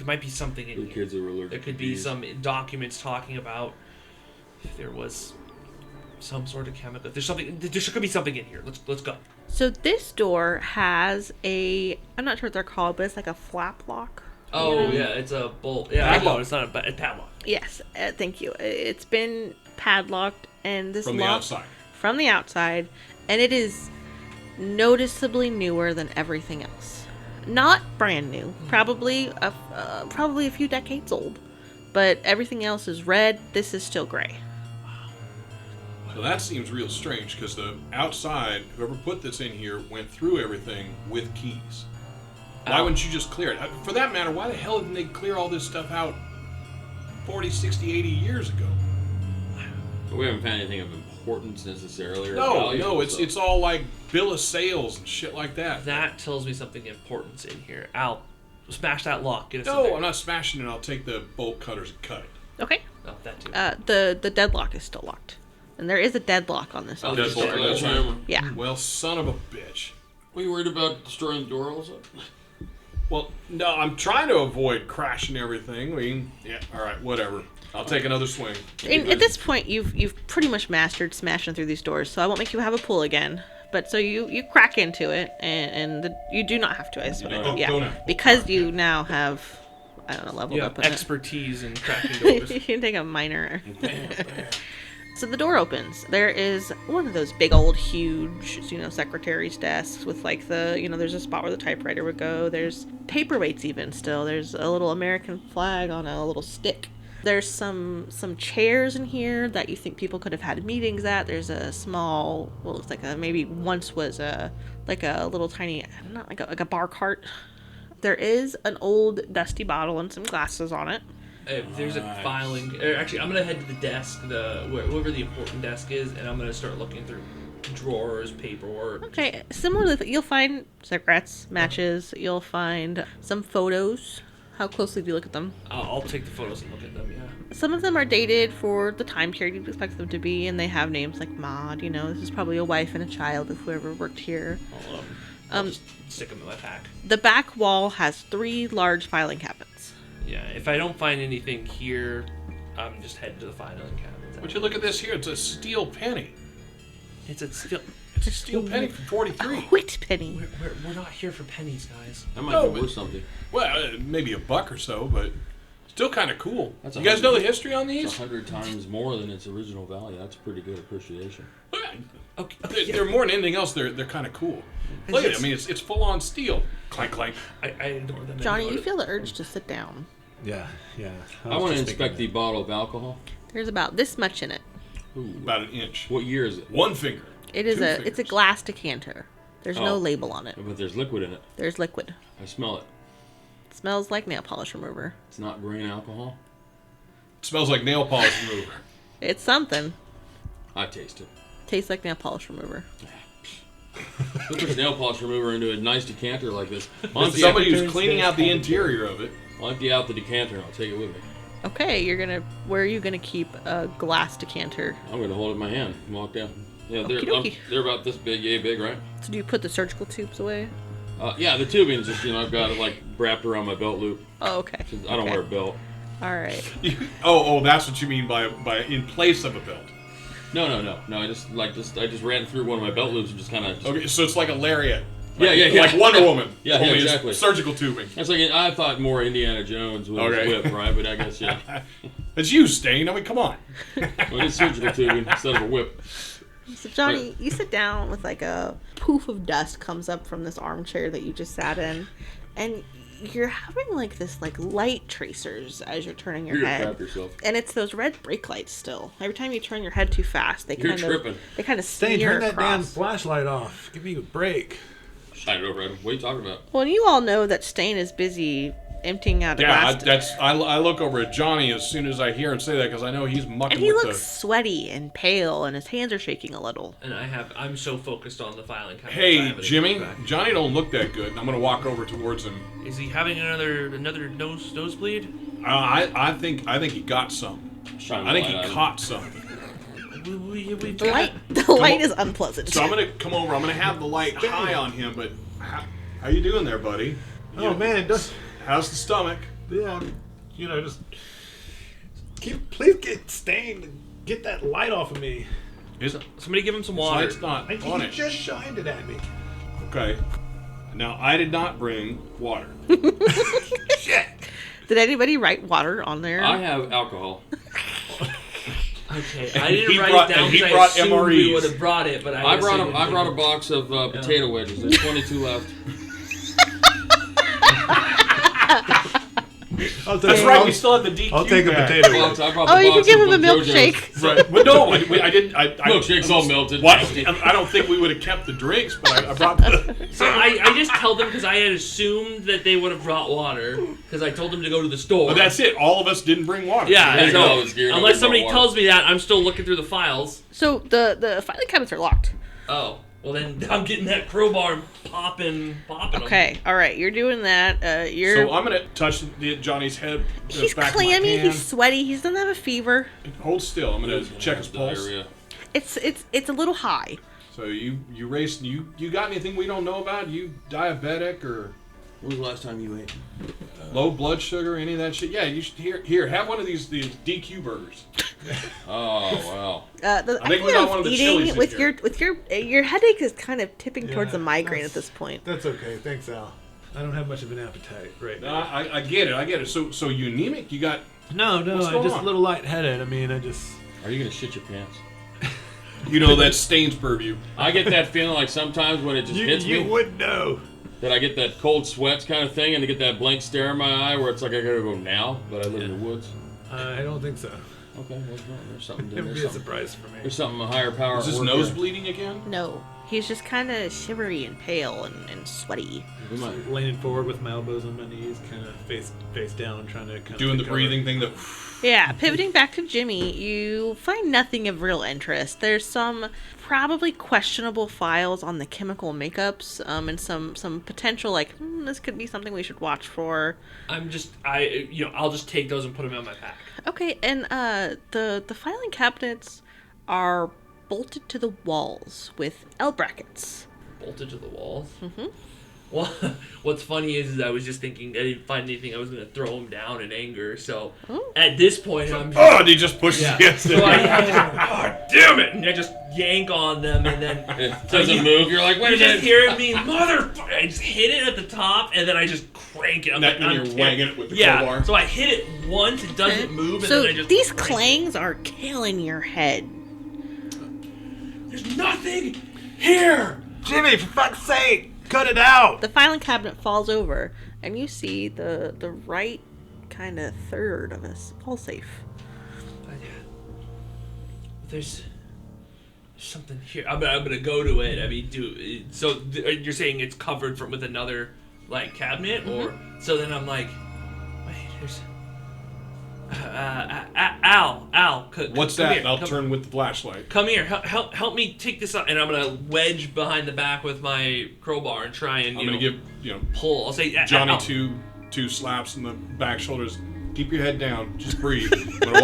might be something in The here. kids are allergic. There could to be bees. some documents talking about if there was some sort of chemical. There's something. There could be something in here. Let's go. So this door has I'm not sure what they're called, but it's like a flap lock. Oh yeah, it's a bolt. Yeah, Padlock. it's not a padlock. Yes, thank you. It's been padlocked, and this From the lock outside. from the outside, and it is noticeably newer than everything else. Not brand new, probably a few decades old, but everything else is red. This is still gray. So that seems real strange because the outside, whoever put this in here went through everything with keys. Why wouldn't you just clear it? For that matter, why the hell didn't they clear all this stuff out 40, 60, 80 years ago? We haven't found anything of importance necessarily. Or No, valuable, it's all like bill of sales and shit like that. That tells me something important's in here. Al, smash that lock. Get us in No, there. I'm not smashing it. I'll take the bolt cutters and cut it. Okay. Oh, that too. The deadlock is still locked, and there is a deadlock on this. Oh, office deadlock, door. that's right. Yeah. Well, son of a bitch. Were you worried about destroying the door also? Well, no, I'm trying to avoid crashing everything. I mean, yeah, all right, whatever. I'll take another swing. And at this point, you've pretty much mastered smashing through these doors, so I won't make you have a pull again. But so you crack into it, and you do not have to. I suppose. don't Yeah, have to. because you now have, I don't know, leveled You up have with expertise in cracking it. doors. You can take a minor. So the door opens. There is one of those big old huge, secretary's desks with like there's a spot where the typewriter would go. There's paperweights even still. There's a little American flag on a little stick. There's some chairs in here that you think people could have had meetings at. There's a small, well, looks like maybe once was a little tiny, not like a bar cart. There is an old dusty bottle and some glasses on it. There's a filing. Actually, I'm gonna head to the desk, wherever the important desk is, and I'm gonna start looking through drawers, paperwork. Okay, similarly, you'll find cigarettes, matches. You'll find some photos. How closely do you look at them? I'll take the photos and look at them. Yeah. Some of them are dated for the time period you'd expect them to be, and they have names like Maud. This is probably a wife and a child of whoever worked here. I'll just stick them in my pack. The back wall has 3 large filing cabinets. Yeah. If I don't find anything here, I'm just heading to the filing cabinet. Would you look at this here? It's a steel penny. It's a still. It's a steel penny from 43. Wheat penny. We're not here for pennies, guys. That might No, be worth something. Well, maybe a buck or so, but still kind of cool. That's You guys know 100 the history on It's these? 100 times more than its original value. That's pretty good appreciation. They're more than anything else. They're kind of cool. Look at it. I mean, it's full on steel. Clank, clank. I ignore them. Johnny, you feel the urge to sit down. Yeah. I want to inspect the bottle of alcohol. There's about this much in it. Ooh. About an inch. What year is it? One finger. It's a fingers. glass decanter. There's no Oh. label on it. But there's liquid in it. There's liquid. I smell it. It smells like nail polish remover. It's not grain alcohol. It smells like nail polish remover. It's something. I taste it. Tastes like nail polish remover. Put this nail polish remover into a nice decanter like this. Somebody who's cleaning out the interior of it. I'll empty out the decanter and I'll take it with me. Okay, where are you gonna keep a glass decanter? I'm going to hold it in my hand and walk down. Yeah, Okie dokie. they're about this big, yay big, right? So do you put the surgical tubes away? Yeah, the tubing's just, I've got it like wrapped around my belt loop. Oh, okay. Since I don't Okay. wear a belt. All right. Oh, that's what you mean by in place of a belt. No. I just ran through one of my belt loops and just kind of. Okay, so it's like a lariat. Yeah, yeah. Like Wonder Woman. Yeah, only it's exactly. surgical tubing. That's like I thought more Indiana Jones with Okay. his whip, right? But I guess yeah. It's you, Stain. I mean, come on. Well, it's surgical tubing instead of a whip. So Johnny, you sit down with like a poof of dust comes up from this armchair that you just sat in, and you're having like this like light tracers as you're turning your You're gonna head. crap yourself. And it's those red brake lights still. Every time you turn your head too fast, they You're kind tripping. of Stain, smear turn that damn across. flashlight off. Give me a break. Shine it over at him. What are you talking about? Well, you all know that Stain is busy emptying out a Yeah, glass. I look over at Johnny as soon as I hear him say that because I know he's mucking and he with looks sweaty and pale, and his hands are shaking a little. And I'm so focused on the filing cabinet. I Hey, haven't Jimmy, even looked back. Johnny don't look that good. And I'm gonna walk over towards him. Is he having another nosebleed? I think he got some. Shine I think the light he on. caught some. The light is unpleasant. So I'm gonna come over. I'm gonna have the light high on him. But how you doing there, buddy? Oh man, just How's the stomach? yeah, just please get Stain, get that light off of me. Is it? Somebody give him some His water. light's not on He it. just shined it at me. Okay. Now, I did not bring water. Shit. Did anybody write water on there? I have alcohol. Okay, I didn't he write brought- it down and he because I brought assumed we MREs. would have brought it, but I brought a a box of potato wedges. There's 22 left. That's right, we still have the DQ I'll take a bag. potato Box, wedge. I brought Oh, the you can box give him of a JoJo's. milkshake. Right. But no, I didn't. Milkshake's all melted. What? Nasty. I don't think we would have kept the drinks, but I brought the. So I just tell them because I had assumed that they would have brought water because I told them to go to the store. But that's it. All of us didn't bring water. Yeah, There you so go, it's geared up unless for somebody water. tells me that, I'm still looking through the files. So the filing cabinets are locked. Oh, well then I'm getting that crowbar and popping 'em. Okay, all right, you're doing that. You're. So I'm gonna touch Johnny's head. He's back of my clammy. hand. He's sweaty. He doesn't have a fever. Hold still. I'm gonna check his pulse. Diarrhea. It's a little high. So you race. You got anything we don't know about? You diabetic or When was the last time you ate? low blood sugar? Any of that shit? Yeah. You should here. Have one of these DQ burgers. Oh, wow. I think idea we got of one of the eating chilies with in your headache is kind of tipping towards Yeah, a migraine that's- at this point. That's okay. Thanks, Al. I don't have much of an appetite right No, now. I get it. So you anemic? You got? No, What's I'm going just on? a little lightheaded. I mean, I just... Are you going to shit your pants? You know that stains purview. I get that feeling like sometimes when it just hits You me, would know. that I get that cold sweats kind of thing, and I get that blank stare in my eye where it's like I gotta go now, but I live in the woods. I don't think so. Okay, well, there's something. It would There's be a something, surprise for me. there's something a higher power. Is his at work nose here. bleeding again? No, he's just kind of shivery and pale and sweaty. We might- Leaning forward with my elbows on my knees, kind of face down, trying to kind of Doing the breathing thing. That. Yeah, pivoting back to Jimmy, you find nothing of real interest. There's some probably questionable files on the chemical makeups, and some potential like this could be something we should watch for. I'll just take those and put them in my pack. Okay, and the filing cabinets are bolted to the walls with L brackets. Bolted to the walls. Mm-hmm. Well, what's funny is I was just thinking I didn't find anything. I was going to throw them down in anger. So Oh. at this point, I'm just, Oh, and he just pushes yeah. against So it. God damn it! And I just yank on them, and then It doesn't move. You're like, wait you a just minute. hear me, motherfucker! I just hit it at the top, and then I just crank it. I'm And like, you're wanging it with the yeah. crowbar. So I hit it once, it doesn't move, and So then I just these crank it. clangs are killing your head. There's nothing here. Jimmy, for fuck's sake, cut it out! The filing cabinet falls over, and you see the right kind of third of a fall safe. There's something here. I'm gonna go to it. I mean, you're saying it's covered with another like cabinet, or so? Then I'm like, wait, there's Al. What's come that? here, And I'll come- turn with the flashlight. Come here, help me take this up, and I'm gonna wedge behind the back with my crowbar and try and I'm gonna give pull. I'll say Johnny Al. two slaps in the back shoulders. Keep your head down. Just breathe. I'm gonna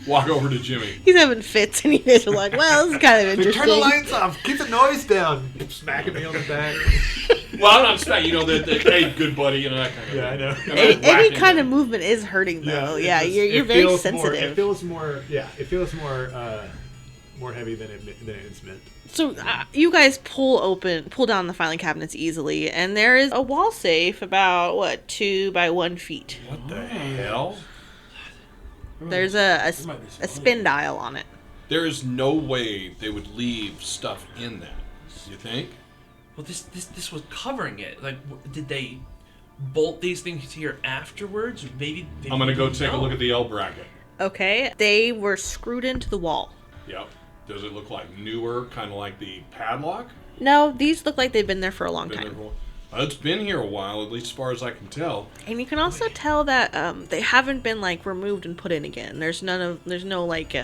walk over to Jimmy. He's having fits, and you guys are like, well, this is kind of interesting. Turn the lights off, keep the noise down. Smacking me on the back. Well, I'm not saying, hey, good buddy, that kind of Yeah, I know. thing. Any kind of movement is hurting, though. it Yeah, just- you're it very feels sensitive. It feels more heavy than it's meant. So you guys pull down the filing cabinets easily, and there is a wall safe about 2 by 1 feet. What the hell? There's a spin dial on it. There is no way they would leave stuff in that. You think? Well, this was covering it. Like, did they bolt these things here afterwards? Maybe I'm gonna go take a No. look at the L bracket. Okay, they were screwed into the wall. Yep. Does it look like newer, kind of like the padlock? No, these look like they've been there for a long Been there time. for- It's been here a while, at least as far as I can tell. And you can also tell that they haven't been like removed and put in again. There's no like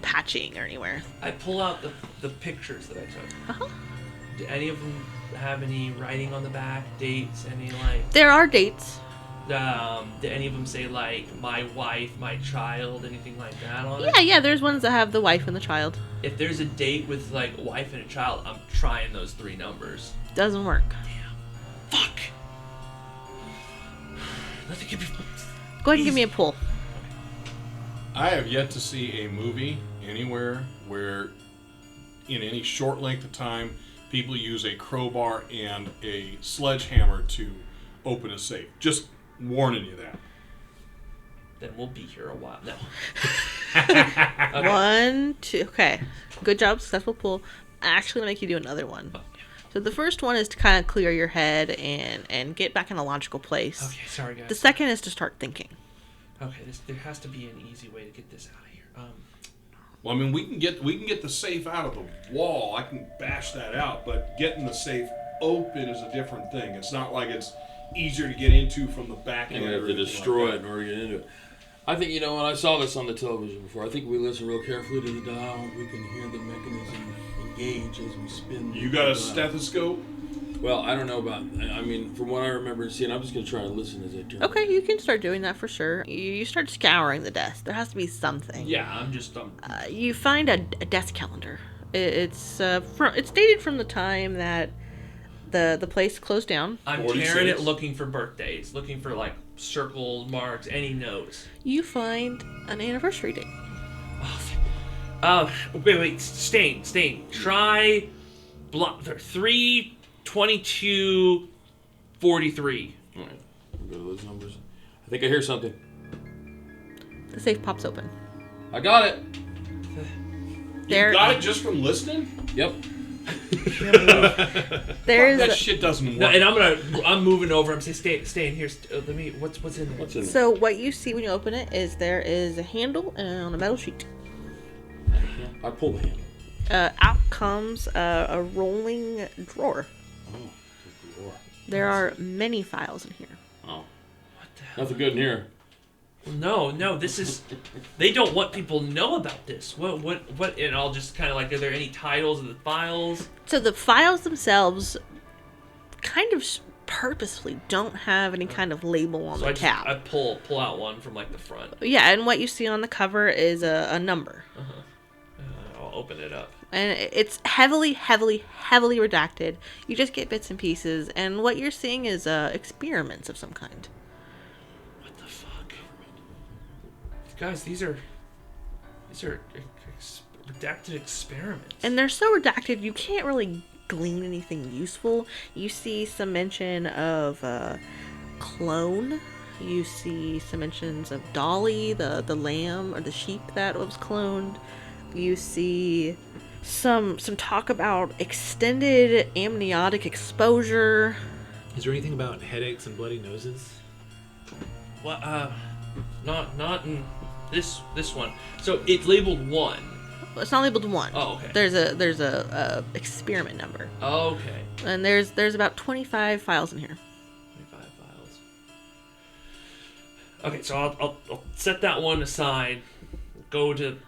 patching or anywhere. I pull out the pictures that I took. Uh-huh. Do any of them have any writing on the back? Dates? Any like? There are dates. Did any of them say like my wife, my child, anything like that on it? Yeah, there's ones that have the wife and the child. If there's a date with like a wife and a child, I'm trying those 3 numbers. Doesn't work. Fuck. Nothing can be. Go ahead and give me a pull. I have yet to see a movie anywhere where in any short length of time people use a crowbar and a sledgehammer to open a safe. Just warning you that. Then we'll be here a while. No. Okay. 1, 2. Okay. Good job. Successful pull. I'm actually going to make you do another one. So the first one is to kind of clear your head and get back in a logical place. Okay, sorry guys. The second is to start thinking. Okay, there has to be an easy way to get this out of here. Well, I mean, we can get the safe out of the wall. I can bash that out, but getting the safe open is a different thing. It's not like it's easier to get into from the back end. You have to destroy it in order to get into it. I think, when I saw this on the television before, I think we listen real carefully to the dial. We can hear the mechanism engage as we spin. You got a stethoscope? Well, I don't know about, from what I remember seeing, I'm just going to try to listen as I turn. Okay, you can start doing that for sure. You start scouring the desk. There has to be something. yeah, I'm just You find a desk calendar. It's dated from the time that the place closed down. I'm 46. tearing it looking for birthdays, looking for like circle marks, any notes. You find an anniversary date. Wait, Stain. Try 3/22/43. All right, we'll go to those numbers. I think I hear something. The safe pops open. I got it. You got it just from listening? Yep. There's That shit doesn't work. No, and I'm moving over. I'm saying, stay in here. Let me. What's in there? What's in there? So what you see when you open it is there is a handle on a metal sheet. I pull the handle. Out comes a rolling drawer. Oh, it's a drawer. There are many files in here. Oh, What the hell? nothing good in here. No. This is. They don't want people to know about this. What? And I'll just kind of like. Are there any titles of the files? So the files themselves kind of purposefully don't have any kind of label on So the tab. I pull out one from like the front. Yeah, and what you see on the cover is a number. I'll open it up. And it's heavily redacted. You just get bits and pieces, and what you're seeing is experiments of some kind. What the fuck? Guys, these are redacted experiments. And they're so redacted, you can't really glean anything useful. You see some mention of clone. You see some mentions of Dolly, the lamb or the sheep that was cloned. You see some talk about extended amniotic exposure. Is there anything about headaches and bloody noses? What? Not in this one. So it's labeled 1. It's not labeled 1. Oh, okay. There's a experiment number. Oh, okay. And there's about 25 files in here. 25 files. Okay, so I'll set that one aside. Go to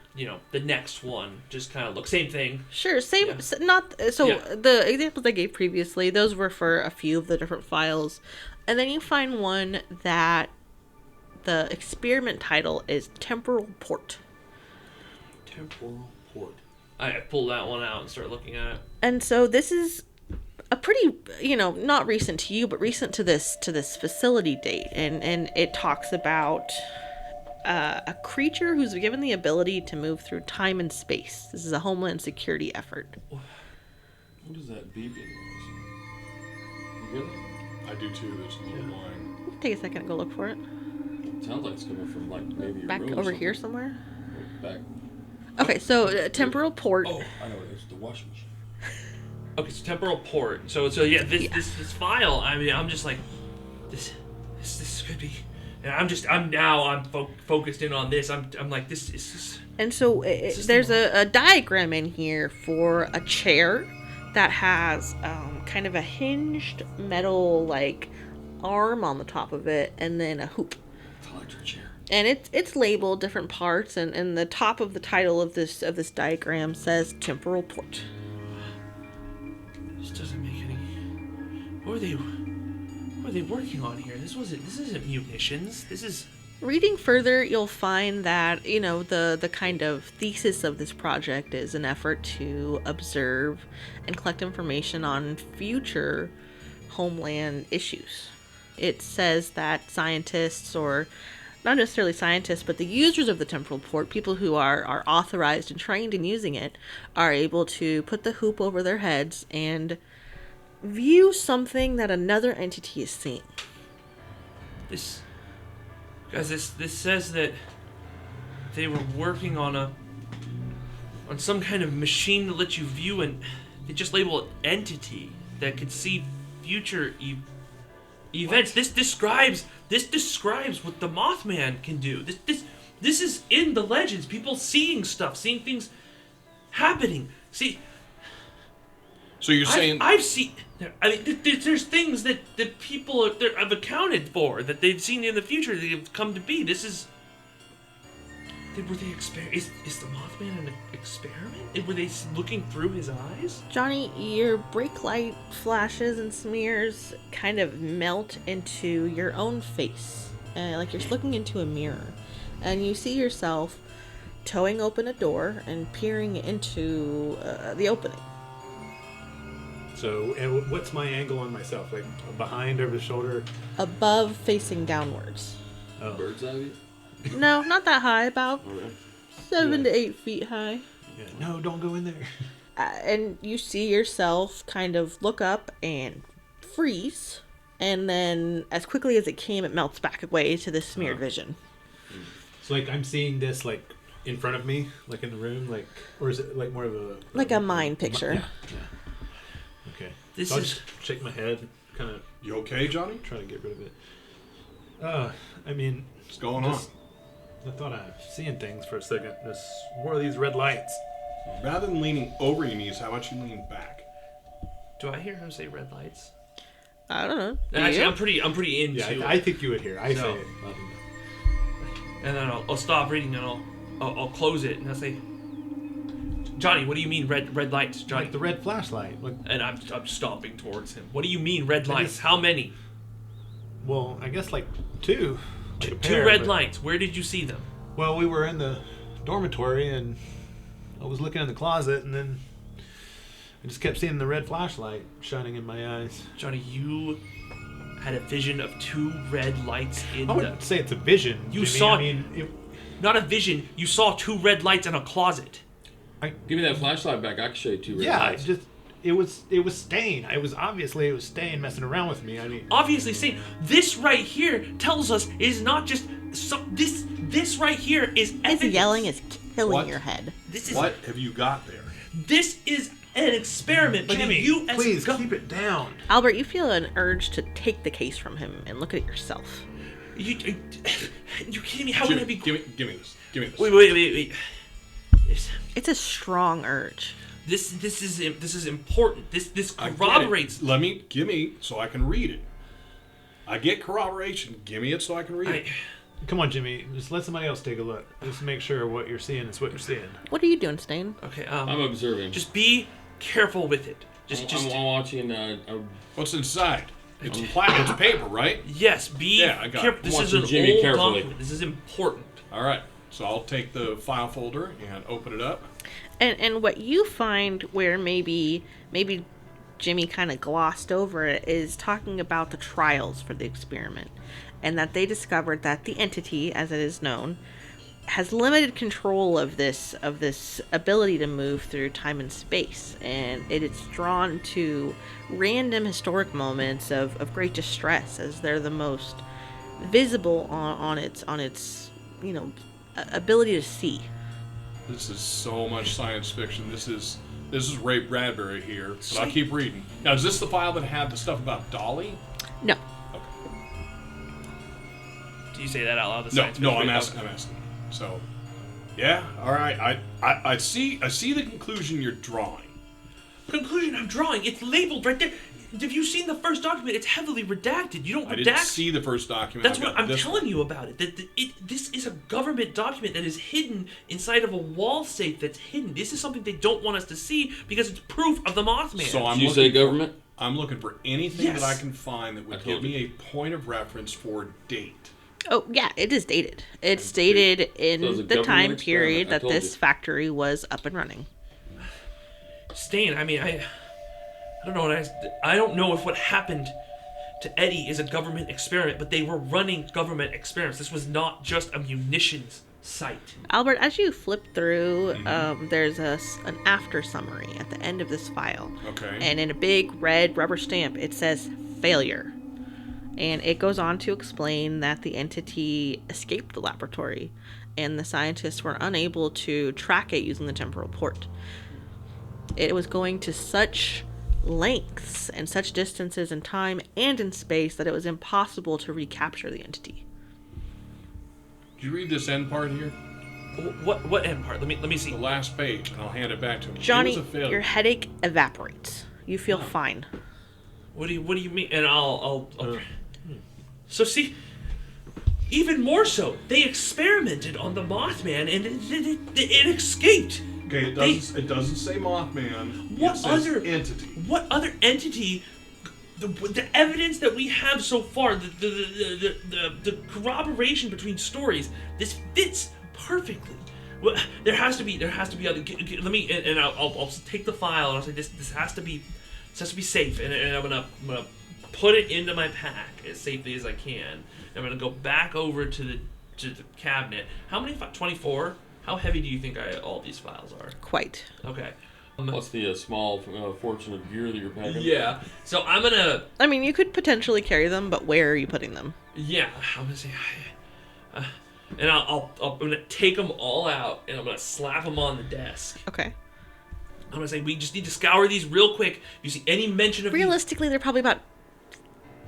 the next one. Just kind of look. Same thing. Sure, same. Yeah. The examples I gave previously, those were for a few of the different files, and then you find one that the experiment title is temporal port. Temporal port. I pull that one out and start looking at it. And so this is a pretty, not recent to you, but recent to this facility date, and it talks about a creature who's given the ability to move through time and space. This is a Homeland Security effort. What is that beeping noise? You hear that? I do too. There's a little whine. Take a second to go look for it. It sounds like it's coming from maybe your Back room or over something. here somewhere. Back. Okay, so temporal port. Oh, I know it is. The washing machine. Okay, so temporal port. So yeah, this file. I mean, I'm just like, this could be. And I'm focused in on this. I'm like, this is. And so there's a diagram in here for a chair that has kind of a hinged metal arm on the top of it, and then a hoop. It's an electric chair. And it's labeled different parts, and the top of the title of this diagram says temporal port. This doesn't make any. What are they working on here? This isn't munitions. This is. Reading further, you'll find that, the kind of thesis of this project is an effort to observe and collect information on future homeland issues. It says that scientists or not necessarily scientists, but the users of the temporal port, people who are authorized and trained in using it, are able to put the hoop over their heads and view something that another entity is seeing. This says that they were working on some kind of machine that lets you view, and they just label it entity that could see future events. This describes what the Mothman can do. This is in the legends. People seeing stuff, seeing things happening. See. So you're saying I've seen. I mean, there's things that people have accounted for that they've seen in the future that have come to be. This is. Were they is the Mothman an experiment? Were they looking through his eyes? Johnny, your brake light flashes and smears kind of melt into your own face, like you're looking into a mirror, and you see yourself towing open a door and peering into the opening. So, and what's my angle on myself? Like behind, over the shoulder? Above, facing downwards. Oh. Bird's eye view? No, not that high, about Okay. 7 to 8 feet high. Yeah. No, don't go in there. And you see yourself kind of look up and freeze, and then as quickly as it came, it melts back away to the smeared vision. So, like, I'm seeing this, like, in front of me, like, in the room, like, or is it, like, more of a... Like a mind picture. Yeah. Okay. This So I'll is- just shake my head, kind of you okay, Johnny? try to get rid of it. I mean... What's going on? I thought I was seeing things for a second. What are these red lights? Rather than leaning over your knees, how about you lean back? Do I hear him say red lights? I don't know. Do Actually, you? I'm pretty into Yeah, it. I think you would hear. I No. say it. And then I'll stop reading and I'll close it and I'll say, Johnny, what do you mean red lights, Johnny? Like the red flashlight. Like, And I'm stomping towards him. What do you mean red lights? just- How many? well, I guess like two. Like a Two pair, red but- lights. Where did you see them? Well, we were in the dormitory and I was looking in the closet and then I just kept seeing the red flashlight shining in my eyes. Johnny, you had a vision of two red lights in I the... wouldn't say it's a vision. You Jimmy. saw- I mean, Not a vision. You saw two red lights in a closet. Give me that flashlight back. I can show you two red yeah, lights. it was Stain. It was Stain messing around with me. I mean, Obviously saying this right here tells us is not just this right here is His evidence. yelling is killing What? your head. This is What have you got there? This is an experiment. But Jimmy, you as please go- keep it down. Albert, you feel an urge to take the case from him and look at it yourself. You kidding me? How can I be? Give me this. Give me this. Wait. It's a strong urge. This is important. This I get it. corroborates. Give me so I can read it. I get corroboration. Give me it so I can read it. Come on, Jimmy. Just let somebody else take a look. Just make sure what you're seeing is what you're seeing. What are you doing, Stain? Okay. I'm observing. Just be careful with it. I'm watching. What's inside? It's it's paper, right? Yes. Be Yeah, I got it. careful. This is Watching an Jimmy old carefully. document. This is important. All right. So I'll take the file folder and open it up. And what you find where maybe Jimmy kind of glossed over it is talking about the trials for the experiment, and that they discovered that the entity, as it is known, has limited control of this ability to move through time and space, and it is drawn to random historic moments of great distress as they're the most visible on its ability to see. This is so much science fiction. This is Ray Bradbury here, but I'll keep reading. Now, is this the file that had the stuff about Dolly? No. Do you say that out loud? The No, science no, fiction? I'm asking. So, yeah, all right. I see the conclusion you're drawing. Conclusion I'm drawing. It's labeled right there. Have you seen the first document? It's heavily redacted. You don't I redact. didn't see the first document. That's I what got I'm this telling one. you about it. This is a government document that is hidden inside of a wall safe that's hidden. This is something they don't want us to see because it's proof of the Mothman. So I'm Did you looking say for- government? I'm looking for anything Yes. that I can find that would I give told me a point of reference for date. Oh, yeah, it is dated. It's dated in So it's a the time government period experiment, I that told this you. factory was up and running. Stain, I mean, I don't know what I don't know if what happened to Eddie is a government experiment, but they were running government experiments. This was not just a munitions site. Albert, as you flip through, there's an after summary at the end of this file. Okay. And in a big red rubber stamp, it says failure. And it goes on to explain that the entity escaped the laboratory, and the scientists were unable to track it using the temporal port. It was going to such lengths and such distances in time and in space that it was impossible to recapture the entity. Did you read this end part here? What end part? Let me see. The last page, and I'll hand it back to him. Johnny, It was a failure. your headache evaporates. You feel fine. What do you mean? And I'll So see, even more so, they experimented on the Mothman and it escaped. Okay, it doesn't say Mothman. What it says other entity? What other entity? The evidence that we have so far, the corroboration between stories, this fits perfectly. Well, there has to be other. Let me and I'll take the file and I'll say this has to be safe, and I'm gonna put it into my pack as safely as I can. I'm gonna go back over to the cabinet. How many? 24. How heavy do you think all these files are? Quite. Okay. Plus the small fortune of gear that you're packing. Yeah. So I'm gonna. I mean, you could potentially carry them, but where are you putting them? Yeah, I'm gonna say. And I'm gonna take them all out and I'm gonna slap them on the desk. Okay. I'm gonna say we just need to scour these real quick. You see any mention of Realistically, they're probably about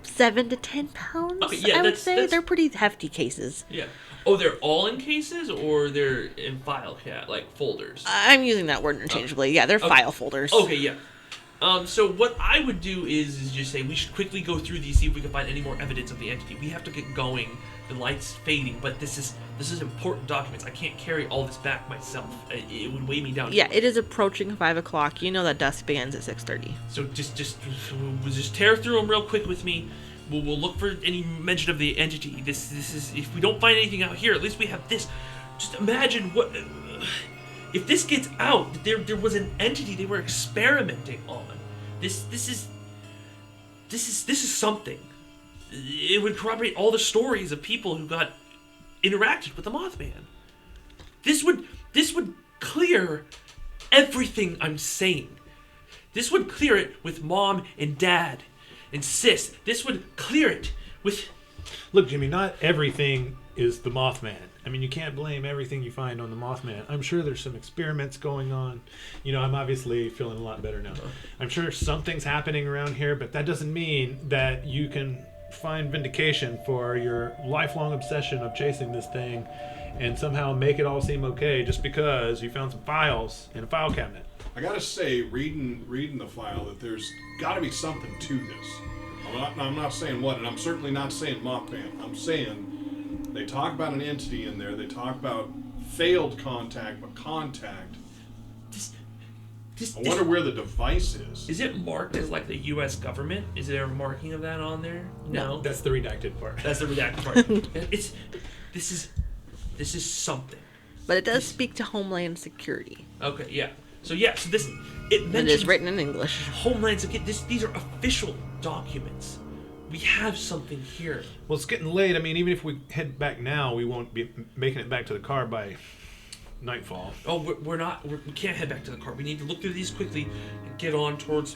7 to 10 pounds. Okay, yeah, I would that's- say they're pretty hefty cases. Yeah. Oh, they're all in cases or they're in file like folders? I'm using that word interchangeably. Yeah, they're file folders. Okay, yeah. So what I would do is just say we should quickly go through these, see if we can find any more evidence of the entity. We have to get going. The light's fading, but this is important documents. I can't carry all this back myself. It would weigh me down. Yeah, it is approaching 5 o'clock. You know that dusk begins at 6:30. So just tear through them real quick with me. We'll look for any mention of the entity. This is, if we don't find anything out here, at least we have this. Just imagine what if this gets out. That there was an entity they were experimenting on. This is something. It would corroborate all the stories of people who got interacted with the Mothman. This would clear everything I'm saying. This would clear it with Mom and Dad and Sis. This would clear it with... Look, Jimmy, not everything is the Mothman. I mean, you can't blame everything you find on the Mothman. I'm sure there's some experiments going on. You know, I'm obviously feeling a lot better now. I'm sure something's happening around here, but that doesn't mean that you can find vindication for your lifelong obsession of chasing this thing and somehow make it all seem okay just because you found some files in a file cabinet. I gotta say, reading the file, that there's gotta be something to this. I'm not saying what, and I'm certainly not saying Mothman. I'm saying they talk about an entity in there. They talk about failed contact, but contact. I wonder where the device is. Is it marked as like the U.S. government? Is there a marking of that on there? No. That's the redacted part. That's the redacted part. This is something. But it does speak to Homeland Security. Okay, yeah. So this it It mentions is written in English. Homeland Security. These are official documents. We have something here. Well, it's getting late. I mean, even if we head back now, we won't be making it back to the car by nightfall. Oh, we can't head back to the car. We need to look through these quickly and get on towards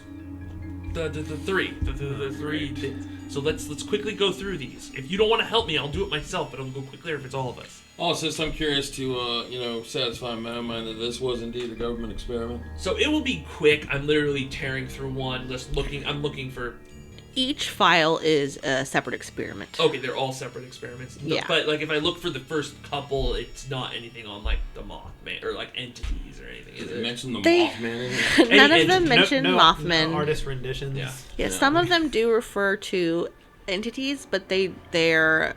the three. The three. So let's quickly go through these. If you don't want to help me, I'll do it myself, but it'll go quicker if it's all of us. Also, I'm curious to satisfy my own mind that this was indeed a government experiment. So it will be quick. I'm literally tearing through one, just looking. I'm looking for. Each file is a separate experiment. Okay, they're all separate experiments. Yeah. But like, if I look for the first couple, it's not anything on like the Mothman or like entities or anything. Is Did it it? mention the They- Mothman in it? None of And them mention Mothman. No artist renditions. Yeah. Yeah, some of them do refer to entities, but they're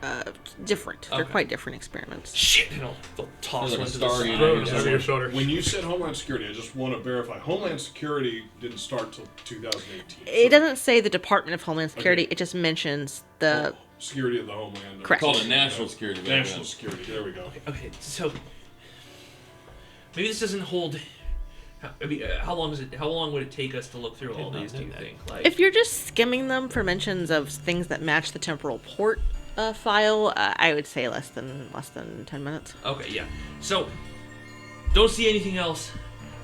different. They're Okay. quite different experiments. Shit! And they'll toss Like a one to the star side. unit. Throw it over your shoulder. When you said Homeland Security, I just want to verify. Homeland Security didn't start till 2018. It doesn't say the Department of Homeland Security. Okay. It just mentions the... Security of the Homeland. Correct. Called it national security. back National then. Security. There we go. Okay, so maybe this doesn't hold How long would it take us to look through all these? Do you think? Like, If you're just skimming them for mentions of things that match the temporal port file, I would say less than 10 minutes. okay, yeah. So, don't see anything else.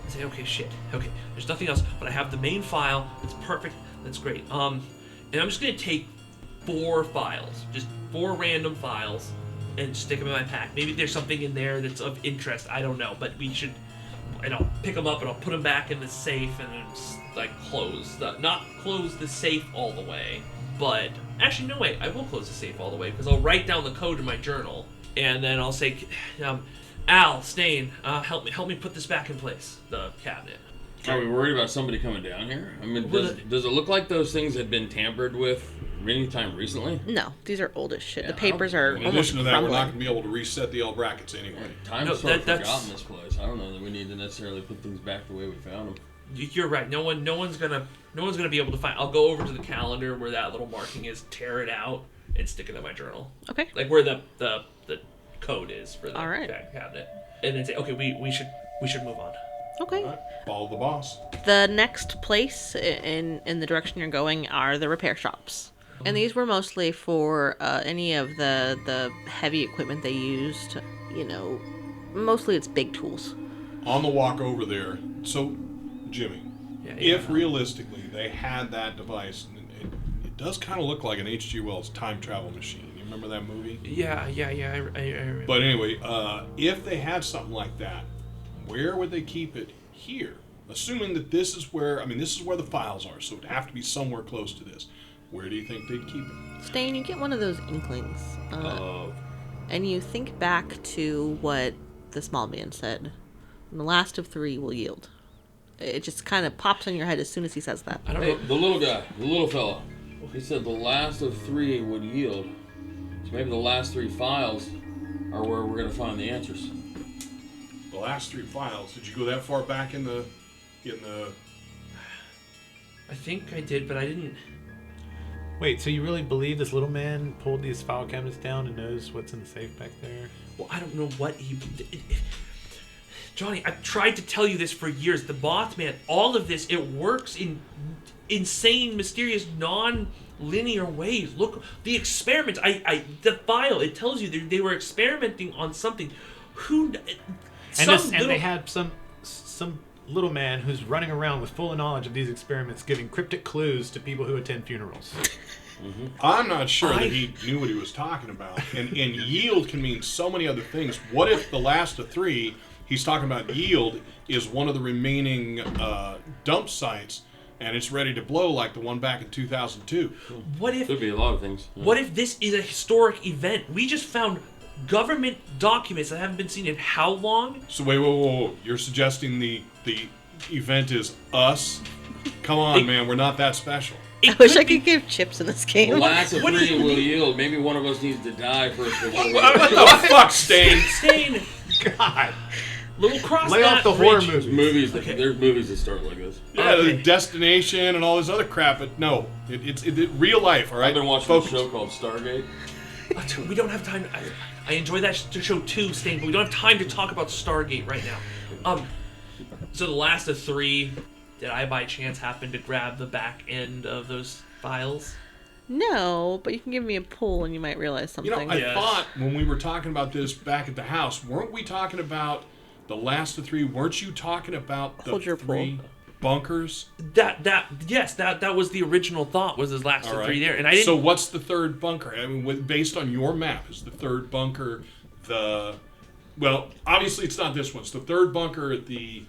And say, okay, shit. Okay, there's nothing else, but I have the main file. That's perfect. That's great. And I'm just gonna take 4 files, just 4 random files, and stick them in my pack. Maybe there's something in there that's of interest. I don't know, but we should. And I'll pick them up and I'll put them back in the safe and then like not close the safe all the way, but actually no way, I will close the safe all the way because I'll write down the code in my journal and then I'll say, Al, Stain, help me put this back in place, the cabinet. Are we worried about somebody coming down here? I mean, does it look like those things had been tampered with anytime recently? No, these are old as shit. Yeah, the papers are In almost addition to that, we're crumbling. not going to be able to reset the L brackets anyway. Time's sort of forgotten this place. I don't know that we need to necessarily put things back the way we found them. You're right. No one's gonna be able to find. I'll go over to the calendar where that little marking is, tear it out, and stick it in my journal. Okay. Like where the code is for the All right. cabinet, and then say, okay, we should move on. Okay. All right, follow the boss. The next place in the direction you're going are the repair shops. And these were mostly for any of the heavy equipment they used. Mostly it's big tools. On the walk over there, so, Jimmy, Yeah, if realistically they had that device, it does kind of look like an H.G. Wells time travel machine. You remember that movie? Yeah. I remember. But anyway, if they had something like that, where would they keep it here? Assuming that this is where the files are, so it'd have to be somewhere close to this. Where do you think they'd keep it? Stain, you get one of those inklings. Oh. And you think back to what the small man said. The last of 3 will yield. It just kind of pops in your head as soon as he says that. I don't Hey, know. the little guy, the little fella. He said the last of 3 would yield. So maybe the last 3 files are where we're going to find the answers. The last 3 files. Did you go that far back in the? I think I did, but I didn't. Wait, so you really believe this little man pulled these file cabinets down and knows what's in the safe back there? Well, I don't know what he. Johnny, I've tried to tell you this for years. The Mothman, all of this, it works in insane, mysterious, non-linear ways. Look, the experiment. The file. It tells you they were experimenting on something. And they had some little man who's running around with full knowledge of these experiments, giving cryptic clues to people who attend funerals. I'm not sure that he knew what he was talking about. And yield can mean so many other things. What if the last of 3 he's talking about yield is one of the remaining dump sites, and it's ready to blow like the one back in 2002? What if? Could be a lot of things. What if this is a historic event? We just found government documents that haven't been seen in how long? So wait. You're suggesting the event is us? Come on, man. We're not that special. I wish I could give chips in this The game. last of 3 will yield. Maybe one of us needs to die first before we... What the fuck, Stain? Stain, God! little cross. Lay off the horror movies. Okay. There's movies that start like this. Yeah, Okay. the Destination and all this other crap, but no. It's real life, all right? I've been watching Focus. a show called Stargate. We don't have time. I enjoy that show too, Stain, but we don't have time to talk about Stargate right now. So the last of 3, did I by chance happen to grab the back end of those files? No, but you can give me a pull and you might realize something. You know, I Yes. thought when we were talking about this back at the house, weren't we talking about the last of 3? Weren't you talking about the Hold your 3 bunkers? That was the original thought, was his last All of right. 3 there, and I didn't. So what's the 3rd bunker? I mean, based on your map, is the 3rd bunker well, obviously it's not this one. It's the 3rd bunker at the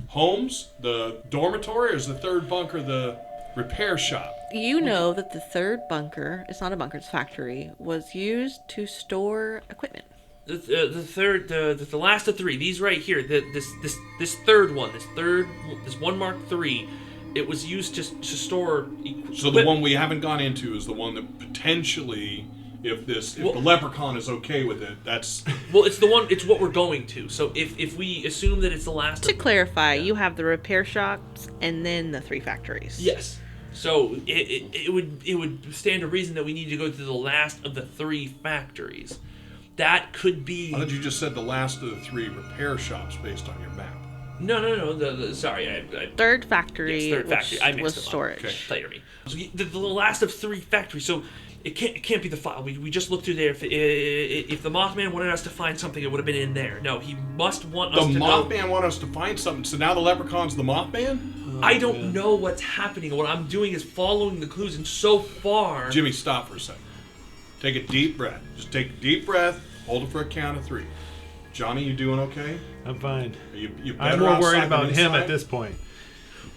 homes, the dormitory, or is the 3rd bunker the repair shop? You know that the 3rd bunker, it's not a bunker, it's a factory, was used to store equipment. The last of 3. These right here. This third one. This one Mark III. It was used to store. So the one we haven't gone into is the one that potentially, if the leprechaun is okay with it, that's... Well, it's the one. It's what we're going to. So if we assume that it's the last. To clarify, you have the repair shops and then the 3 factories. Yes. So it would stand to reason that we need to go to the last of the 3 factories. That could be. Why don't you just said the last of the 3 repair shops based on your map? No. Sorry, I Third factory, Yes, third factory. I mixed was them up. storage. Okay. player me. So the last of 3 factories. So it can't be the file. We just looked through there. If the Mothman wanted us to find something, it would have been in there. No, he must want us The to know. Mothman want us to find something. So now the leprechaun's the Mothman? I don't know what's happening. What I'm doing is following the clues, and so far, Jimmy, stop for a second. Take a deep breath. Just take a deep breath. Hold it for a count of 3. Johnny, you doing okay? I'm fine. You I'm better more worried outside about than him inside? at this point.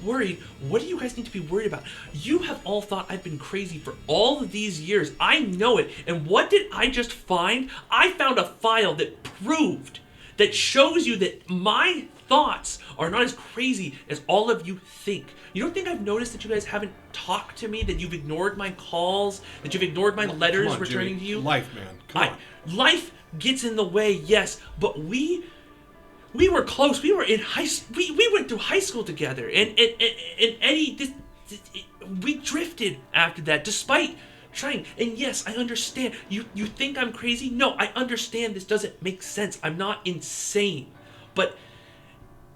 worried. What do you guys need to be worried about? You have all thought I've been crazy for all of these years. I know it. And what did I just find? I found a file that shows you that my thoughts are not as crazy as all of you think. You don't think I've noticed that you guys haven't talked to me, that you've ignored my calls, that you've ignored my letters Come on, returning Jimmy. to you? Life, man. Come on. Life gets in the way, yes, but we were close. We were in we went through high school together, and Eddie, we drifted after that, despite trying. And yes, I understand. You think I'm crazy? No, I understand this doesn't make sense. I'm not insane, but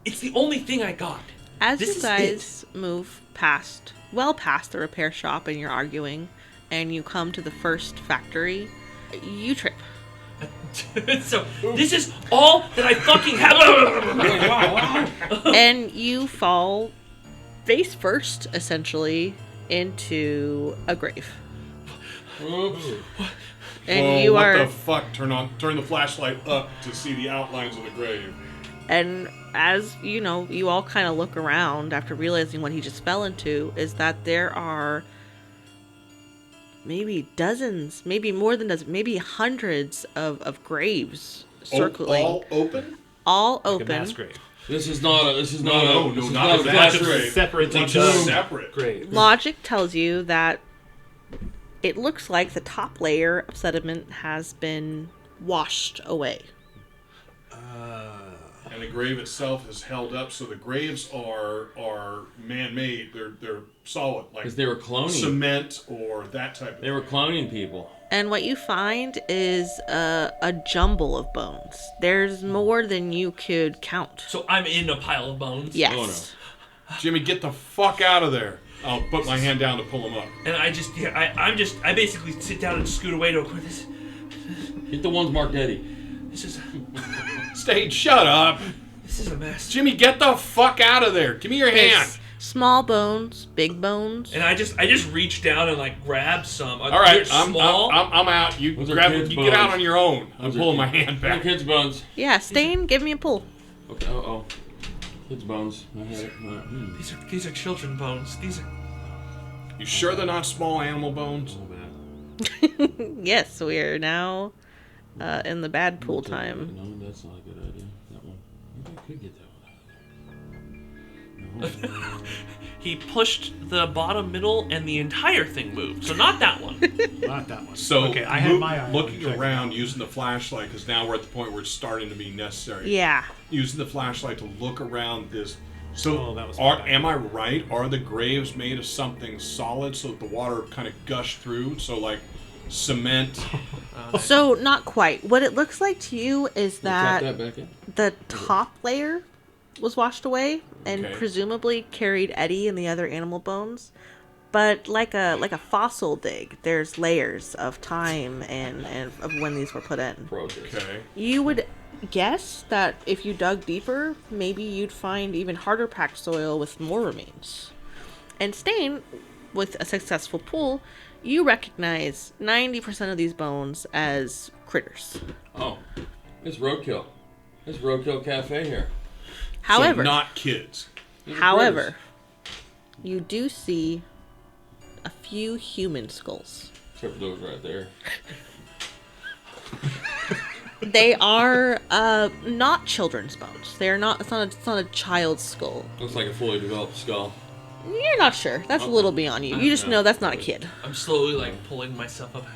it's the only thing I got. As This you is guys move past the repair shop and you're arguing, and you come to the first factory, you trip. So this is all that I fucking have. And you fall face first, essentially, into a grave. Oops. And Whoa, you what are... the fuck? Turn the flashlight up to see the outlines of the grave. And as, you know, you all kind of look around after realizing what he just fell into, is that there are maybe dozens, maybe more than dozens, maybe hundreds of graves circling. All open? All Like a open. mass grave. This is not a not a flash grave. grave. Separate Bunch each of other. separate. Grave. Logic tells you that it looks like the top layer of sediment has been washed away. And the grave itself is held up, so the graves are man-made. They're solid, like Because they were cloning. cement or that type of They were cloning people. And what you find is a jumble of bones. There's more than you could count. So I'm in a pile of bones. Yes. Oh, no. Jimmy, get the fuck out of there. I'll put my hand down to pull him up. And I basically sit down and scoot away to a corner. Get the ones marked Eddie. This is Stage, shut up. a mess. Jimmy, get the fuck out of there. Give me your hand. There's small bones, big bones. And I just reach down and like grab some. All right, They're I'm small. out. You Those are grab. kids' You get out bones. on your own. I'm Those are pulling my kids- hand Those are back. kids' bones. Yeah, Stain, give me a pull. Okay. Oh. Kids' bones. I had it. These are children bones. These are. You sure they're not small animal bones? So bad. Yes, we are now in the bad pool time. No, that's not a good idea. That one. Maybe I could get that one out of there. No. He pushed the bottom middle and the entire thing moved. So not that one. Not that one. So okay, I had my eye on looking checking around out. using the flashlight, because now we're at the point where it's starting to be necessary. Yeah. Using the flashlight to look around this. So, Oh, that was am I right? Are the graves made of something solid so that the water kind of gushed through? So, like cement. So, not quite. What it looks like to you is Drop that that back in. the top layer was washed away and Okay. presumably carried Eddie and the other animal bones. But like a fossil dig, there's layers of time and of when these were put in. Project. Okay. You would guess that if you dug deeper, maybe you'd find even harder packed soil with more remains. And Stain, with a successful pull, you recognize 90% of these bones as critters. Oh, it's roadkill. It's roadkill cafe here. However, So not kids. These are however, critters. you do see a few human skulls. Except for those right there. They are not children's bones. They are not. It's not a child's skull. Looks like a fully developed skull. You're not sure. That's a little beyond you. You just know that's not a kid. I'm slowly like pulling myself up.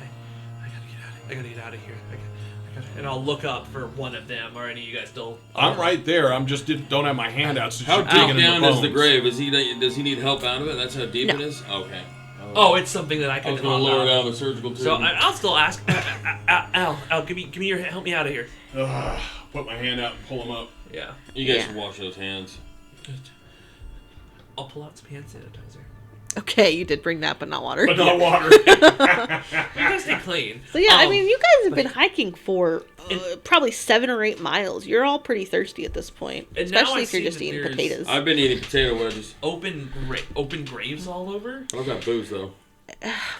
I gotta get out of here. And I'll look up for one of them. Or any of you guys still? I'm right there. I'm just don't have my hand out. So How you're digging deep in down the is the bones. grave? Does he need help out of it? That's how deep No. it is? Okay. Oh, it's something that I I can. was going to lower down the surgical tube. So I'll still ask. Al, give me your help me out of here. Ugh, put my hand out and pull him up. Yeah. You guys Yeah. should wash those hands. I'll pull out some hand sanitizer. Okay, you did bring that, but not water. But not water. You guys stay clean. So yeah, I Um, mean, you guys have been hiking for probably 7 or 8 miles. You're all pretty thirsty at this point, And now especially I if you're see just that eating there's- potatoes. I've been eating potato wedges. open graves all over. I've got booze though.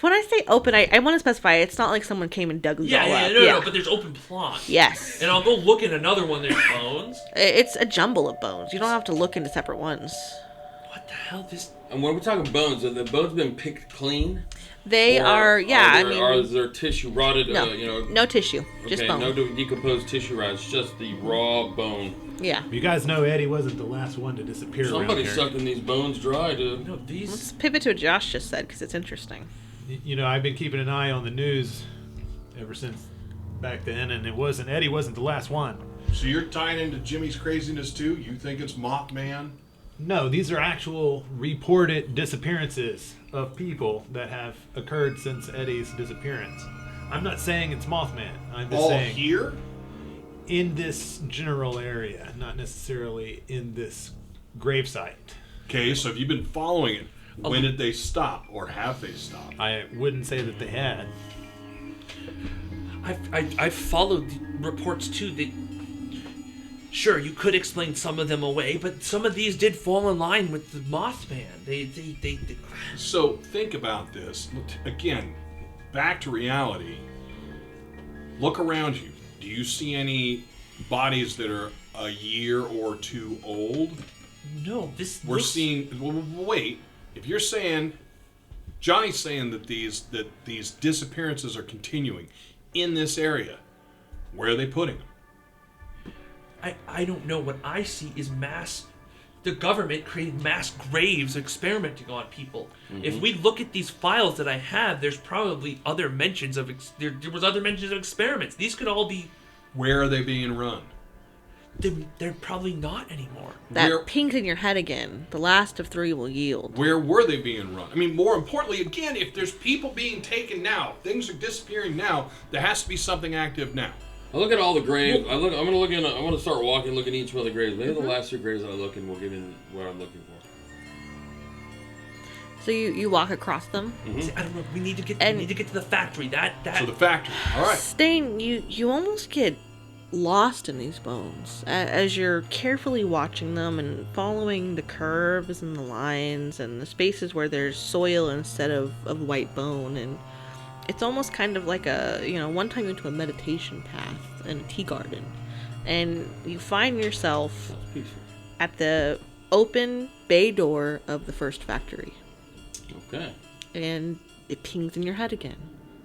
When I say open, I want to specify it's not like someone came and dug these all up. No, but there's open plots. Yes, And I'll go look at another one. There's bones. it's a jumble of bones. You don't have to look into separate ones. What the hell? This. And when we're talking bones, have the bones been picked clean? They Or are, yeah. Are I there, mean, are there tissue rotted? no, no tissue, just okay, bone. no decomposed tissue rotted. It's just the raw bone. Yeah. You guys know Eddie wasn't the last one to disappear around Somebody's here. sucking these bones dry, dude. No, these. Let's pivot to what Josh just said because it's interesting. You know, I've been keeping an eye on the news ever since back then, and Eddie wasn't the last one. So you're tying into Jimmy's craziness too? You think it's Mothman? No, these are actual reported disappearances of people that have occurred since Eddie's disappearance. I'm not saying it's Mothman. I'm just All saying here? in this general area, not necessarily in this gravesite. Okay, so have you been following it? When did they stop, or have they stopped? I wouldn't say that they had. I've followed the reports too. That sure you could explain some of them away, but some of these did fall in line with the Mothman. They So think about this. Again, back to reality. Look around you. Do you see any bodies that are a year or two old? no. This We're looks- seeing. Wait. If you're saying, Johnny's saying that these disappearances are continuing in this area, where are they putting them? I don't know. What I see is mass. The government created mass graves experimenting on people. If we look at these files that I have, there's probably other mentions of there was other mentions of experiments. These could all be. Where are they being run? They're probably not anymore. That Where- ping's in your head again. The last of 3 will yield. Where were they being run? I mean, more importantly, again, if there's people being taken now, things are disappearing now, there has to be something active now. I look at all the graves. I'm gonna look in. I'm gonna start walking, looking at each one of the graves. Maybe the last 2 graves that I look in will give me what I'm looking for. So you walk across them. See, I don't know. We need to get And- to the factory. That So the factory. All right. Stain, you almost get lost in these bones as you're carefully watching them and following the curves and the lines and the spaces where there's soil instead of white bone. And it's almost kind of like one time you went to a meditation path in a tea garden, and you find yourself That's peaceful. at the open bay door of the first factory, Okay. and it pings in your head again.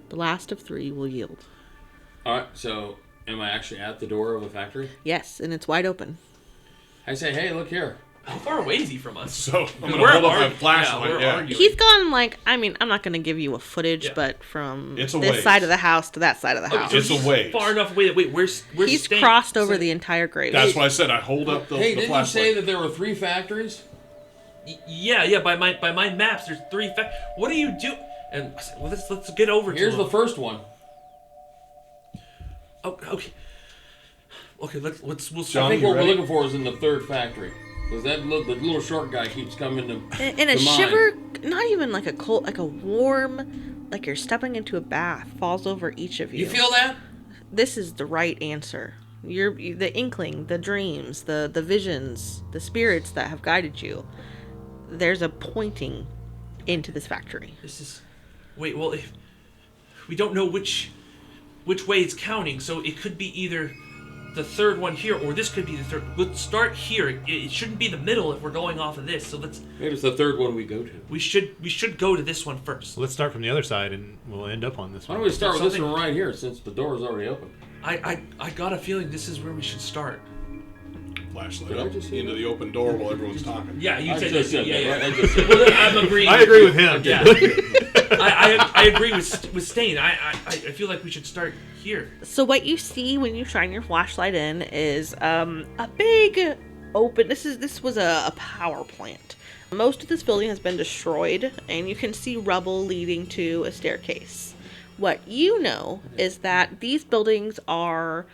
The last of 3 will yield. All right. So, am I actually at the door of the factory? Yes, and it's wide open. I say, hey, look here. how far away is he from us? So I'm going to We're hold up my arguing. flashlight. Yeah, we're Yeah. arguing. He's gone I'm not going to give you a footage, Yeah. but from It's a this ways. side of the house to that side of the house. It's a ways. Far enough away that where's He's staying? crossed over the entire grave. That's why I said I hold up the, Hey, the didn't you flashlight. say that there were 3 factories? Yeah. By my maps, there's 3 What do you do? And I said, well, let's get over Here's to the him. first one. Oh, okay. Okay, we'll John, I think you what ready? we're looking for is in the 3rd factory. Because the little short guy keeps coming to. and a to mine. shiver, not even like a cold, like a warm, like you're stepping into a bath, falls over each of you. You feel that? This is the right answer. The inkling, the dreams, the visions, the spirits that have guided you. There's a pointing into this factory. This is. Wait. Well, if we don't know which way it's counting, so it could be either the 3rd one here, or this could be the 3rd. Let's start here. It shouldn't be the middle if we're going off of this. So Maybe it's the 3rd one we go to. we should go to this one first. Let's start from the other side, and we'll end up on this Why one. don't we start with this Something- one right here since the door is already open? I got a feeling this is where we should start. Flashlight Did I up just say into that? the open door while everyone's talking. Yeah, you I said just this. said Yeah, that, yeah. right? I just said Well, that. then I'm agreeing. I agree with him. Yeah. I agree with Stain. I feel like we should start here. So what you see when you shine your flashlight in is a big open. This was a power plant. Most of this building has been destroyed, and you can see rubble leading to a staircase. What you know is that these buildings are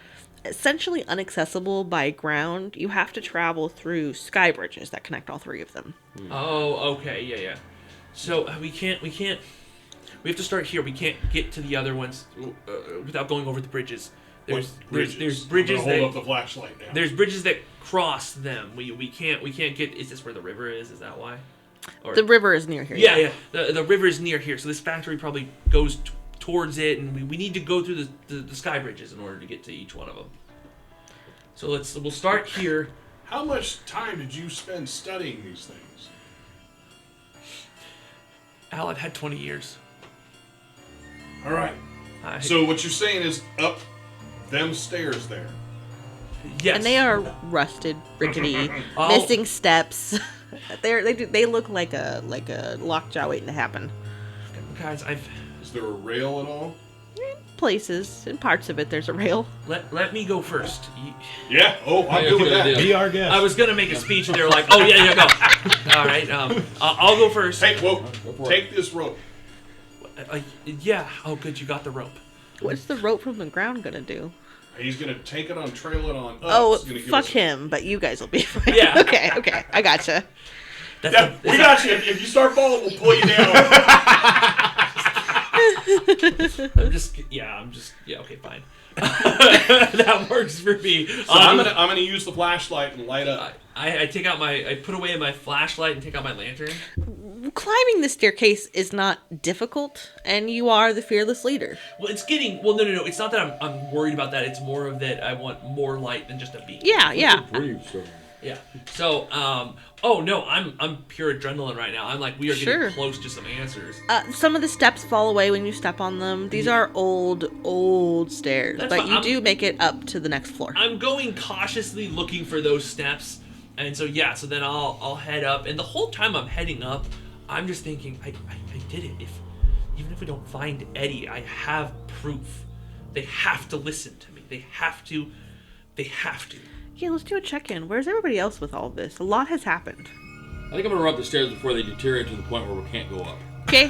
essentially inaccessible by ground. You have to travel through sky bridges that connect all three of them. Oh, okay, yeah. So we have to start here. We can't get to the other ones without going over the bridges. There's bridges I'm gonna that hold up the flashlight now. there's bridges that cross them. We can't get. Is this where the river is? Is that why? Or, The river is near here. yeah. The river is near here, so this factory probably goes towards it, and we need to go through the sky bridges in order to get to each one of them. So we'll start here. How much time did you spend studying these things? Al, I've had 20 years. All right. So what you're saying is up them stairs there. Yes. And they are rusted, rickety, Oh. missing steps. They look like a lockjaw waiting to happen. Guys, Is there a rail at all? Places, in parts of it, there's a rail. let me go first. Yeah. Oh, I'm Yeah, good with good that. idea. Be our guest. I was gonna make a speech, and they were like, "Oh yeah, go." All right, I'll go first. Hey, whoa! for it. Take this rope. Yeah. Oh, good, you got the rope. What's the rope from the ground gonna do? He's gonna take it on, trail it on up. Oh, It's gonna give fuck us- him, but you guys will be fine. Yeah. Okay, I gotcha. That's Yeah, we got you. If you start falling, we'll pull you down. I'm just okay, fine. That works for me. So I'm gonna use the flashlight and light up. I put away my flashlight and take out my lantern. Climbing the staircase is not difficult, and you are the fearless leader. No. It's not that I'm worried about that. It's more of that I want more light than just a beam. Yeah. Brief, so. Yeah. So, oh no, I'm pure adrenaline right now. I'm like, we are Sure. getting close to some answers. Some of the steps fall away when you step on them. These are old stairs, That's but fine. you do make it up to the next floor. I'm going cautiously looking for those steps, and so so then I'll head up, and the whole time I'm heading up, I'm just thinking, I did it. Even if we don't find Eddie, I have proof. They have to listen to me. They have to. Yeah, let's do a check-in. Where's everybody else with all this? A lot has happened. I think I'm gonna run up the stairs before they deteriorate to the point where we can't go up. Okay.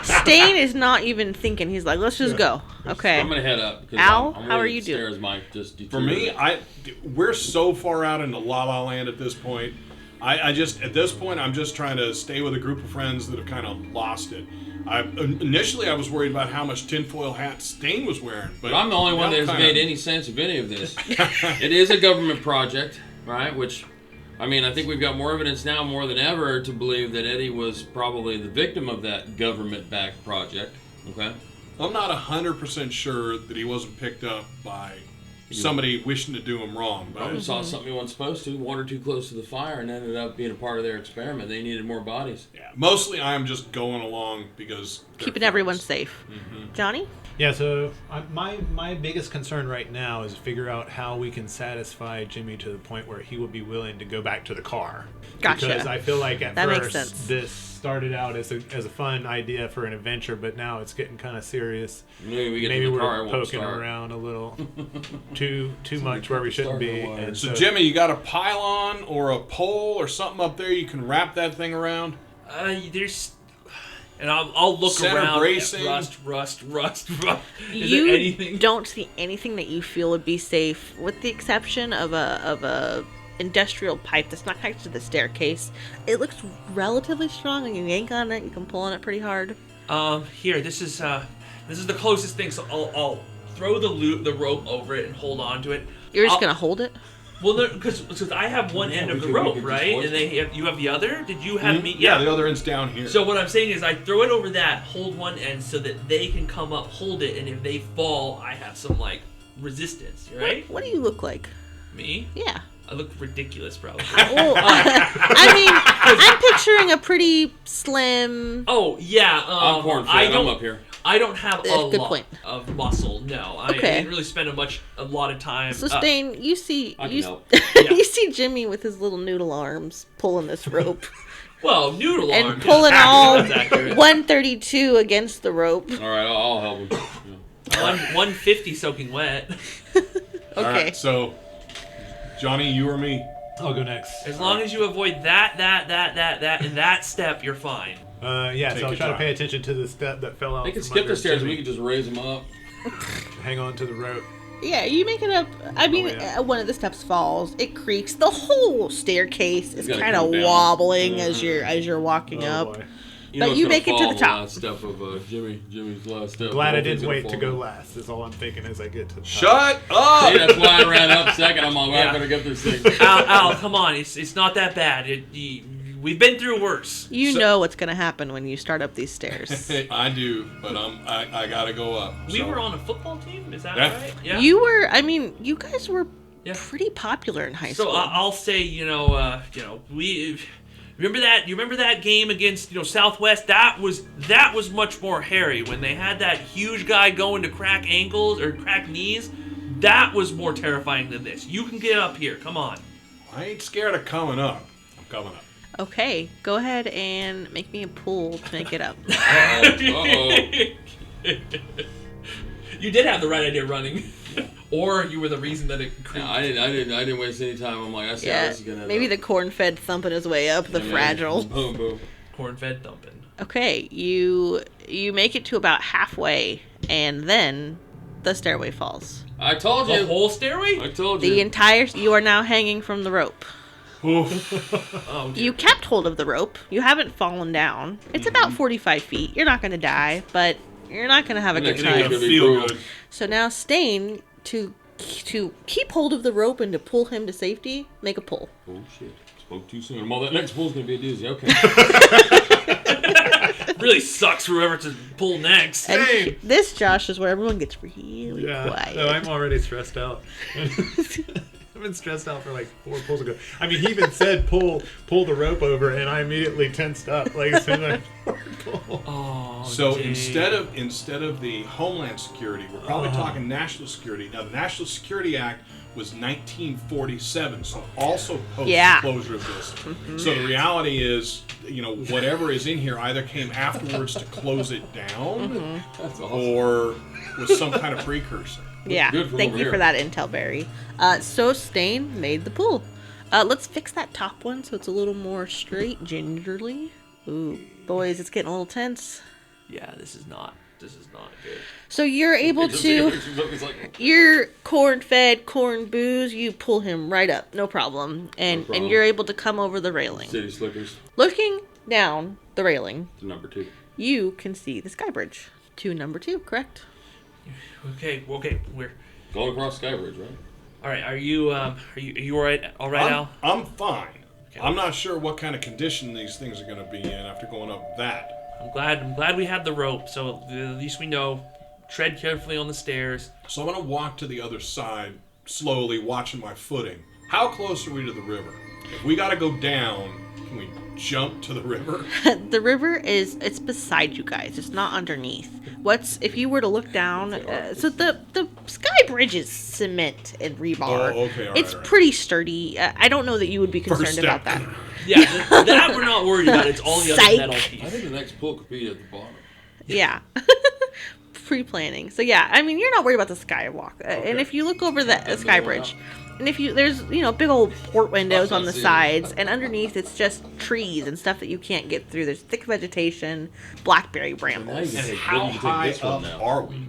Stain is not even thinking. He's like, let's just go. Okay. I'm gonna head up. Because Al, I'm how are worried you the doing? Stairs might just For me, deteriorate. we're so far out into La La Land at this point. I just at this point I'm just trying to stay with a group of friends that have kind of lost it. Initially I was worried about how much tinfoil hat Stain was wearing, but But I'm the only one now that has kinda- made any sense of any of this. It is a government project, right? Which, I mean, I think we've got more evidence now more than ever to believe that Eddie was probably the victim of that government-backed project. Okay? I'm not 100% sure that he wasn't picked up by somebody wishing to do him wrong. But Probably saw something he wasn't supposed to, water too close to the fire, and ended up being a part of their experiment. They needed more bodies. yeah, mostly I'm just going along because they're Keeping friends. everyone safe. Johnny? Yeah, so my biggest concern right now is figure out how we can satisfy Jimmy to the point where he would be willing to go back to the car. Gotcha. Because I feel like at That makes first sense. this started out as a fun idea for an adventure, but now it's getting kind of serious. Maybe we get Maybe to the we're car, it won't poking start. around a little too much where we shouldn't be. starting a And So Jimmy, you got a pylon or a pole or something up there you can wrap that thing around? There's. And I'll look Center around. bracing. Rust. Is You there anything? don't see anything that you feel would be safe, with the exception of a industrial pipe that's not connected to the staircase. It looks relatively strong, and you yank on it, you can pull on it pretty hard. Here. This is the closest thing. So I'll throw the rope over it and hold on to it. You're just I'll- gonna hold it? Well, because I have one end of the we could rope, just right? hoist And you have the other. Did you have me? Yeah, the other end's down here. So what I'm saying is I throw it over that, hold one end so that they can come up, hold it, and if they fall, I have some like resistance, right? What do you look like? Me? Yeah. I look ridiculous, probably. Well, I mean, I'm picturing a pretty slim. Oh yeah, I'm corn fed. I'm up here. I don't have a Good lot point. of muscle. No, I Okay. didn't really spend a lot of time. So Stain, you see, I can you, help. you see Jimmy with his little noodle arms pulling this rope Well, noodle arm. and pulling all That's accurate. 132 against the rope. All right, I'll help him. Yeah. 150 soaking wet. All Okay. right, so Johnny, you or me? I'll go next. As long as you avoid that, and that step, you're fine. Yeah, Take so I'll your try to time. pay attention to the step that fell out. They can from skip under the stairs. Jimmy. We can just raise them up. Hang on to the rope. Yeah, you make it up. I mean, yeah. one of the steps falls. It creaks. The whole staircase is gotta kind of come down. wobbling as you're walking up. Boy. But you make it to the top. Last step of Jimmy's last step. Glad I Hopefully didn't it's gonna wait to fall go down. last. Is all I'm thinking as I get to the top. Shut up! See, that's why I ran up second. I'm like, well, Yeah. I'm gonna get this thing. Al, come on, it's not that bad. We've been through worse. You So- know what's gonna happen when you start up these stairs. I do, but I gotta go up. We so. were on a football team, is that Yeah. right? Yeah. You guys were Yeah. pretty popular in high So school. I'll say, we remember that game against Southwest. That was much more hairy when they had that huge guy going to crack ankles or crack knees. That was more terrifying than this. You can get up here. Come on. I ain't scared of coming up. I'm coming up. Okay, go ahead and make me a pull to make it up. Uh-oh. You did have the right idea running, or you were the reason that it. Yeah, I didn't waste any time. I'm like, I see how Yeah, this is gonna end maybe up. the corn-fed thumping his way up the Yeah, fragile. Boom, boom. Corn-fed thumping. Okay, you make it to about halfway, and then the stairway falls. I told The you. whole stairway? I told The you. entire you are now hanging from the rope. Oh, dear. You kept hold of the rope. You haven't fallen down. It's about 45 feet. You're not going to die, but you're not going to have a good Next It ain't time. time. gonna Gonna be feel brutal. good. So now Stain, to keep hold of the rope and to pull him to safety, make a pull. Oh shit! Spoke too soon. Well, that next pull's gonna be a doozy. Okay. really sucks for whoever to pull next. And Same. this, Josh, is where everyone gets really Yeah, quiet. no, I'm already stressed out. I've been stressed out for like 4 pulls ago. I mean, he even said pull the rope over, and I immediately tensed up. Like as soon as I pull. Oh, So dang. instead of the Homeland Security, we're probably talking national security. Now, the National Security Act was 1947, so also post Yeah. the closure of this. So the reality is, whatever is in here either came afterwards to close it down, That's awesome. or was some kind of precursor. Yeah, good from thank over you here. for that intel, Barry. So Stain made the pull. Let's fix that top one so it's a little more straight, gingerly. Ooh, boys, it's getting a little tense. Yeah, this is not good. So you're able to, It's like, you're corn-fed, corn booze. You pull him right up, no problem, and problem. you're able to come over the railing. City Slickers Looking down the railing, to number 2. you can see the sky bridge to number 2. Correct. Okay, we're Going across Skybridge, right? all right. Are you all right? All right, Al. I'm fine. Okay. I'm not sure what kind of condition these things are going to be in after going up that. I'm glad we had the rope, so at least we know. Tread carefully on the stairs. So I'm going to walk to the other side slowly, watching my footing. How close are we to the river? If we got to go down, can we jump to the river? The river it's beside you guys. It's not underneath. If you were to look down? So the sky bridge is cement and rebar. Oh, okay, all it's right. pretty sturdy. I don't know that you would be First concerned about step. that. Yeah, that we're not worried about. It's all the other Psych. metal I pieces. think the next pull could be at the bottom. Yeah. Pre-planning. So yeah, I mean, you're not worried about the skywalk. And if you look over the sky bridge, and there's big old port windows on the sides, and underneath it's just trees and stuff that you can't get through. There's thick vegetation, blackberry Now you brambles. can And take, how you can high take this one up now. are we?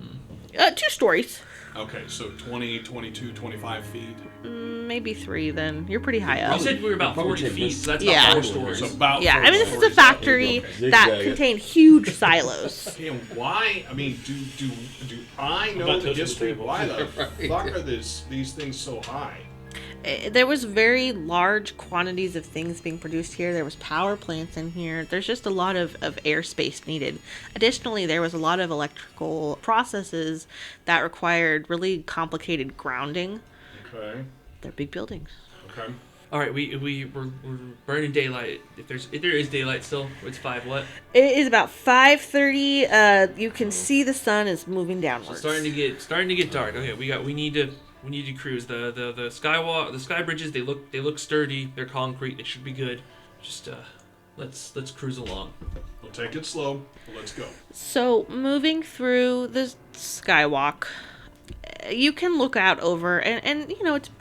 2 stories. Okay, so 20, 22, 25 feet. Maybe 3 then. You're pretty high You up. said we were about Probably 40 take feet, this- so that's Yeah. about 4 So stories. about Yeah, 4 I mean, this is a stories. factory Zigzag that it. contained huge silos. Okay, and why? I mean, do I know about the touching the history? table. Why the Right. fuck are these things so high? There was very large quantities of things being produced here. There was power plants in here. There's just a lot of airspace needed. Additionally, there was a lot of electrical processes that required really complicated grounding. Okay. They're big buildings. Okay. All right, we're burning daylight. If there is daylight still, it's 5 what? It is about 5:30. You can see the sun is moving So downwards. starting to get dark. Okay, we need to cruise. The sky bridges, they look sturdy. They're concrete. They should be good. Just let's cruise along. We'll take it slow, but let's go. So moving through the skywalk, you can look out over and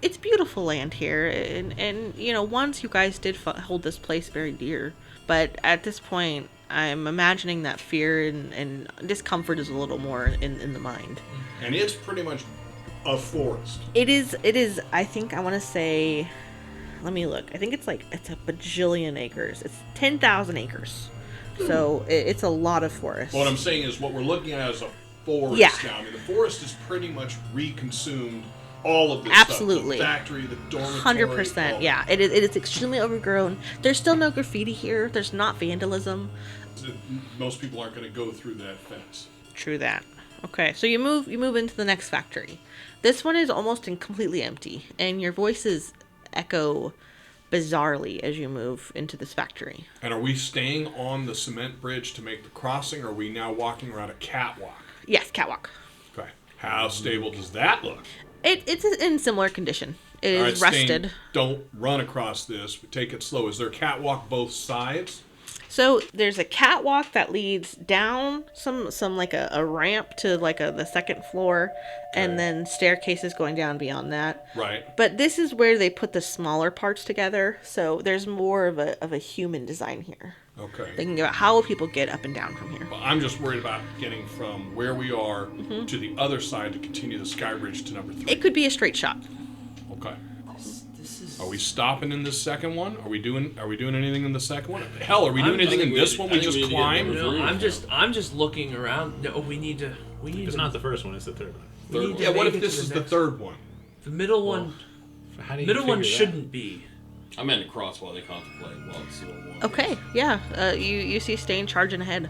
it's beautiful land here, and once you guys did hold this place very dear, but at this point I'm imagining that fear and discomfort is a little more in the mind. And it's pretty much a forest. It is, I think, I want to say, let me look. I think it's a bajillion acres. It's 10,000 acres. So it's a lot of forest. What I'm saying is what we're looking at is a forest Yeah. now. I mean, the forest is pretty much reconsumed all of this Absolutely. stuff. The factory, the dormitory. 100%. Yeah, it is extremely overgrown. There's still no graffiti here. There's not vandalism. Most people aren't going to go through that fence. True that. Okay, so you move into the next factory. This one is almost completely empty, and your voices echo bizarrely as you move into this factory. And are we staying on the cement bridge to make the crossing, or are we now walking around a catwalk? Yes, catwalk. Okay. How stable does that look? It's in similar condition. It is All right, rusted. Stain, don't run across this, but take it slow. Is there a catwalk both sides? So there's a catwalk that leads down some like a ramp to like the second floor, and then staircases going down beyond that. Right. But this is where they put the smaller parts together, so there's more of a human design here. Okay. Thinking about how will people get up and down from here. Well, I'm just worried about getting from where we are to the other side to continue the sky bridge to number 3. It could be a straight shot. Okay. This is. Are we stopping in this second one? Are we doing anything in the second one? Hell, are we doing I'm anything just- in this one? We I think just we need to get climbed. number No, I'm just looking around. No, we need to. It's not the first one, it's the third one. We need to Yeah. What make if it this to is the next- third one? The middle one. How do you Middle one figure that? shouldn't be. I meant to cross while they contemplate. Well, it's still one. Okay, yeah. You see Stain charging ahead.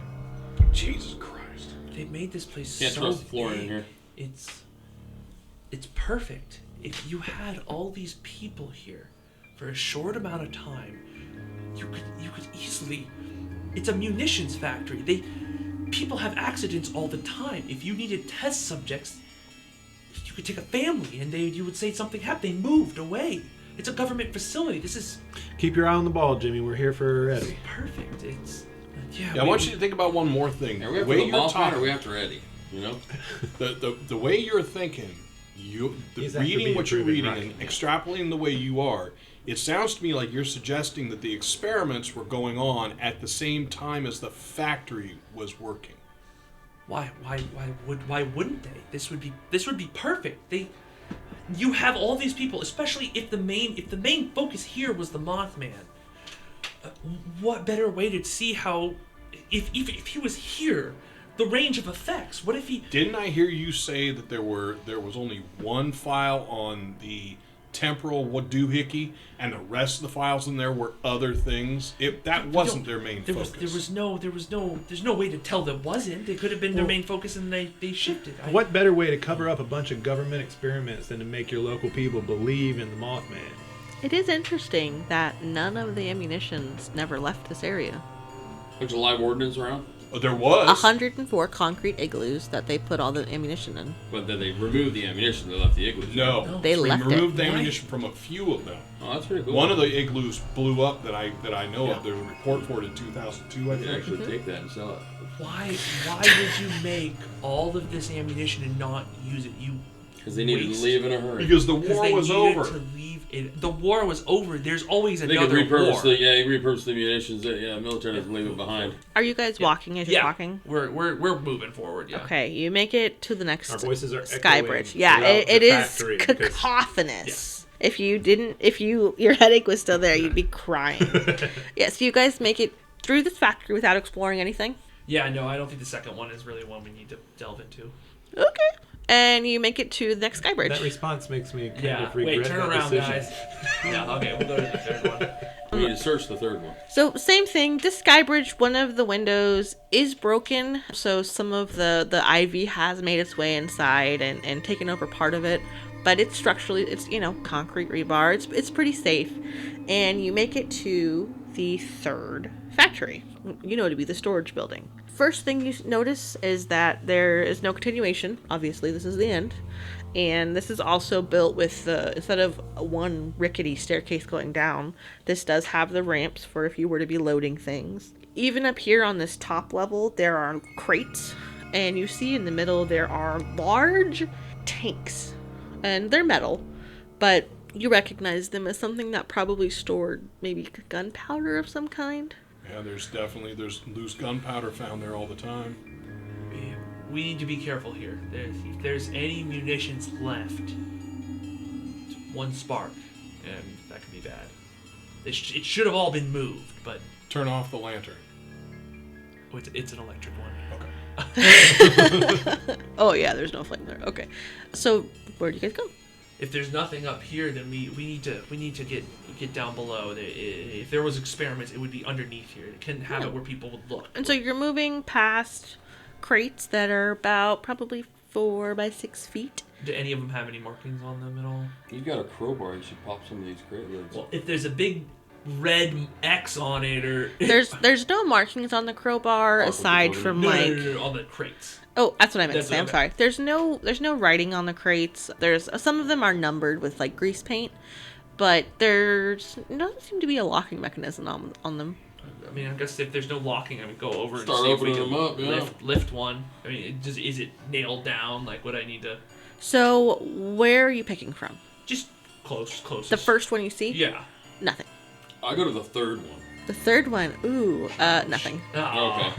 Jesus Christ. They made this place Can't so trust the floor in big. here. It's perfect. If you had all these people here for a short amount of time, you could easily. It's a munitions factory. People have accidents all the time. If you needed test subjects, you could take a family and you would say something happened. They moved away. It's a government facility. This is Keep your eye on the ball, Jimmy. We're here for Eddie. perfect. It's Yeah, I want you to think about one more thing. Are we The after way the you're Mothman or talking, are we after Eddie? You know? the way you're thinking, He's after reading being what you're proven reading right. and extrapolating the way you are, it sounds to me like you're suggesting that the experiments were going on at the same time as the factory was working. Why wouldn't they? This would be perfect. You have all these people, especially if the main focus here was the Mothman. What better way to see how if he was here, the range of effects. What if he Didn't I hear you say that there was only one file on the temporal doohickey, and the rest of the files in there were other things? That wasn't their main focus. There's no way to tell that wasn't. It could have been their main focus and they shifted. What better way to cover up a bunch of government experiments than to make your local people believe in the Mothman? It is interesting that none of the ammunitions never left this area. Bunch of live ordnance around, There was. 104 concrete igloos that they put all the ammunition in. but then they removed the ammunition. They left the igloos. No, They we left it. removed the Why? ammunition from a few of them. Oh, that's pretty cool. One of the igloos blew up that I know Yeah. of. There's a report for it in 2002, I You can think. actually take that and sell it. Why would you make all of this ammunition and not use it? Because they needed Waste. to leave in a hurry. Because the Because war they was needed over. to leave it. The war was over. There's always They could another repurpose war. repurpose the munitions. Military doesn't leave it behind. Are you guys walking as you're talking? We're moving forward. Yeah. Okay, you make it to the next Our voices are sky echoing bridge. Yeah, throughout it the is factory because- cacophonous. If your headache was still there, you'd be crying. Yeah, so you guys make it through this factory without exploring anything. Yeah. No, I don't think the second one is really one we need to delve into. Okay. And you make it to the next sky bridge. That response makes me kind Yeah. of regret Wait. Turn that around, decision. guys. Yeah. Okay. We'll go to the third one. We need to search the third one. So same thing, this sky bridge, one of the windows is broken. So some of the ivy has made its way inside and taken over part of it. But it's structurally, it's concrete rebar. It's pretty safe. And you make it to the third factory, to be the storage building. First thing you notice is that there is no continuation. Obviously, this is the end. And this is also built with, instead of one rickety staircase going down, this does have the ramps for if you were to be loading things. Even up here on this top level, there are crates. And you see in the middle, there are large tanks. And they're metal, but you recognize them as something that probably stored maybe gunpowder of some kind. Yeah, there's loose gunpowder found there all the time. we need to be careful here. If there's any munitions left, one spark, and that could be bad. It should have all been moved, but Turn off the lantern. it's an electric one. Okay. Oh yeah, there's no flame there. Okay, so where do you guys go? If there's nothing up here, then we need to get down below. If there was experiments, it would be underneath here. It couldn't have it where people would look. And so you're moving past crates that are about probably 4 by 6 feet. Do any of them have any markings on them at all? You've got a crowbar. You should pop some of these crate lids. Well, if there's a big red X on it, or There's no markings on the crowbar aside from no, like. no, on the crates. Oh, that's what I meant to That's say. I'm okay. sorry. There's no writing on the crates. There's some of them are numbered with like grease paint, but there's doesn't seem to be a locking mechanism on them. I mean, I guess if there's no locking, I would go over Start and see if we opening can them up, yeah. lift one. I mean, is it nailed down? Like, would I need to So where are you picking from? just close? The first one you see? Yeah. Nothing. I go to the third one. The third one, ooh, nothing. Oh.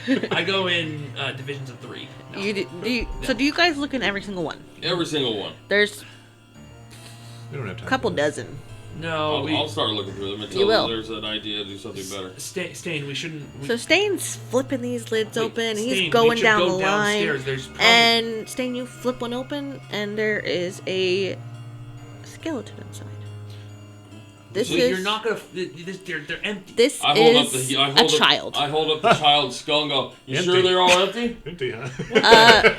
Okay. I go in divisions of 3. No. So do you guys look in every single one? Every single one. There's We don't have time. a couple for this. dozen. No, I'll start looking through them until You will. there's an idea to do something better. Stain, we shouldn't. So Stain's flipping these lids open. Stain, He's we going should down go the line. downstairs. There's probably, And Stain, you flip one open, and there is a skeleton inside. This so is you're not gonna. They're empty. this I hold up is the I a hold up, child. I hold up the child's skull and go, "You sure Empty. they're all empty?" Empty, huh?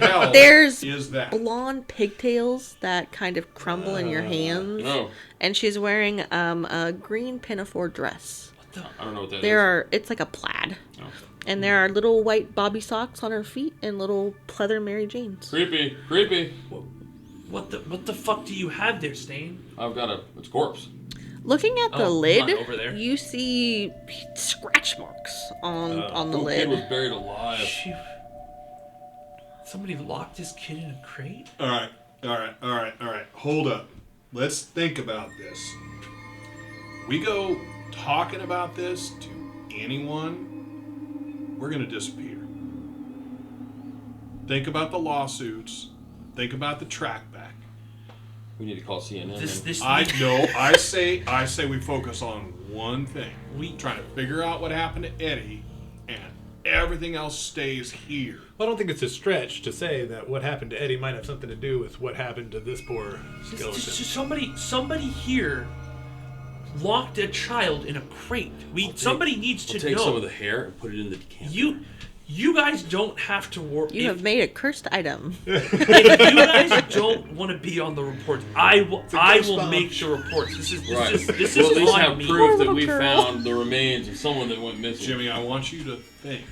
Hell There's is that? blonde pigtails that kind of crumble in your hands, No, and she's wearing a green pinafore dress. What the? I don't know what that There is. are it's like a plaid, No. and there are little white bobby socks on her feet and little pleather Mary Janes. Creepy, creepy. What the fuck do you have there, Stain? It's a corpse. Looking at the Oh, lid, not over there. you see scratch marks on the Little kid was lid. buried alive. She... Somebody locked this kid in a crate? All right. Hold up. Let's think about this. We go talking about this to anyone, we're going to disappear. Think about the lawsuits. Think about the track back. We need to call CNN. then. I say we focus on one thing. We trying to figure out what happened to Eddie, and everything else stays here. Well, I don't think it's a stretch to say that what happened to Eddie might have something to do with what happened to this poor skeleton. Just somebody here locked a child in a crate. Somebody needs to We'll take know. some of the hair and put it in the decanter. You guys don't have to work. You have made a cursed item. If you guys don't want to be on the reports, I will bomb. make the reports. This is Right. this we'll is at least on have me. Poor proof that little we girl. found the remains of someone that went missing. Jimmy, I want you to think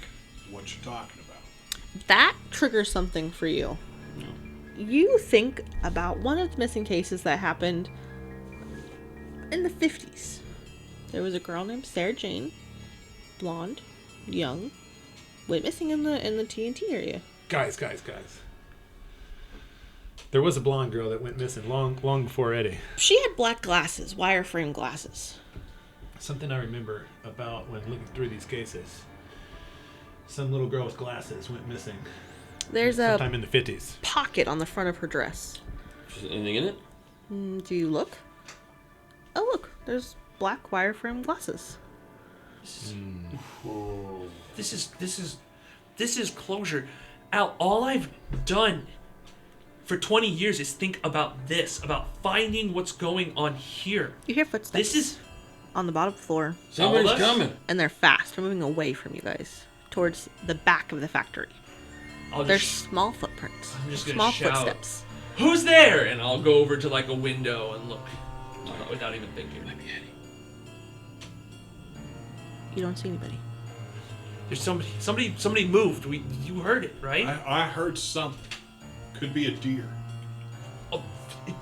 what you're talking about. That triggers something for you. You think about one of the missing cases that happened in the 50s. There was a girl named Sarah Jane, blonde, young, went missing in the TNT area. Guys. There was a blonde girl that went missing long before Eddie. She had black glasses, wireframe glasses. Something I remember about when looking through these cases. Some little girl with glasses went missing There's sometime a in the 50s. pocket on the front of her dress. Is there anything in it? Do you look? Oh, look. There's black wireframe glasses. This is closure. Al, all I've done for 20 years is think about this, about finding what's going on here. You hear footsteps This is on the bottom floor, Somebody's All of us? coming. and they're fast. They're moving away from you guys towards the back of the factory. I'll There's just, small footprints. I'm just gonna small shout. footsteps. who's there? And I'll go over to like a window and look without even thinking. You don't see anybody. There's somebody moved. You heard it, right? I heard something. Could be a deer. Oh,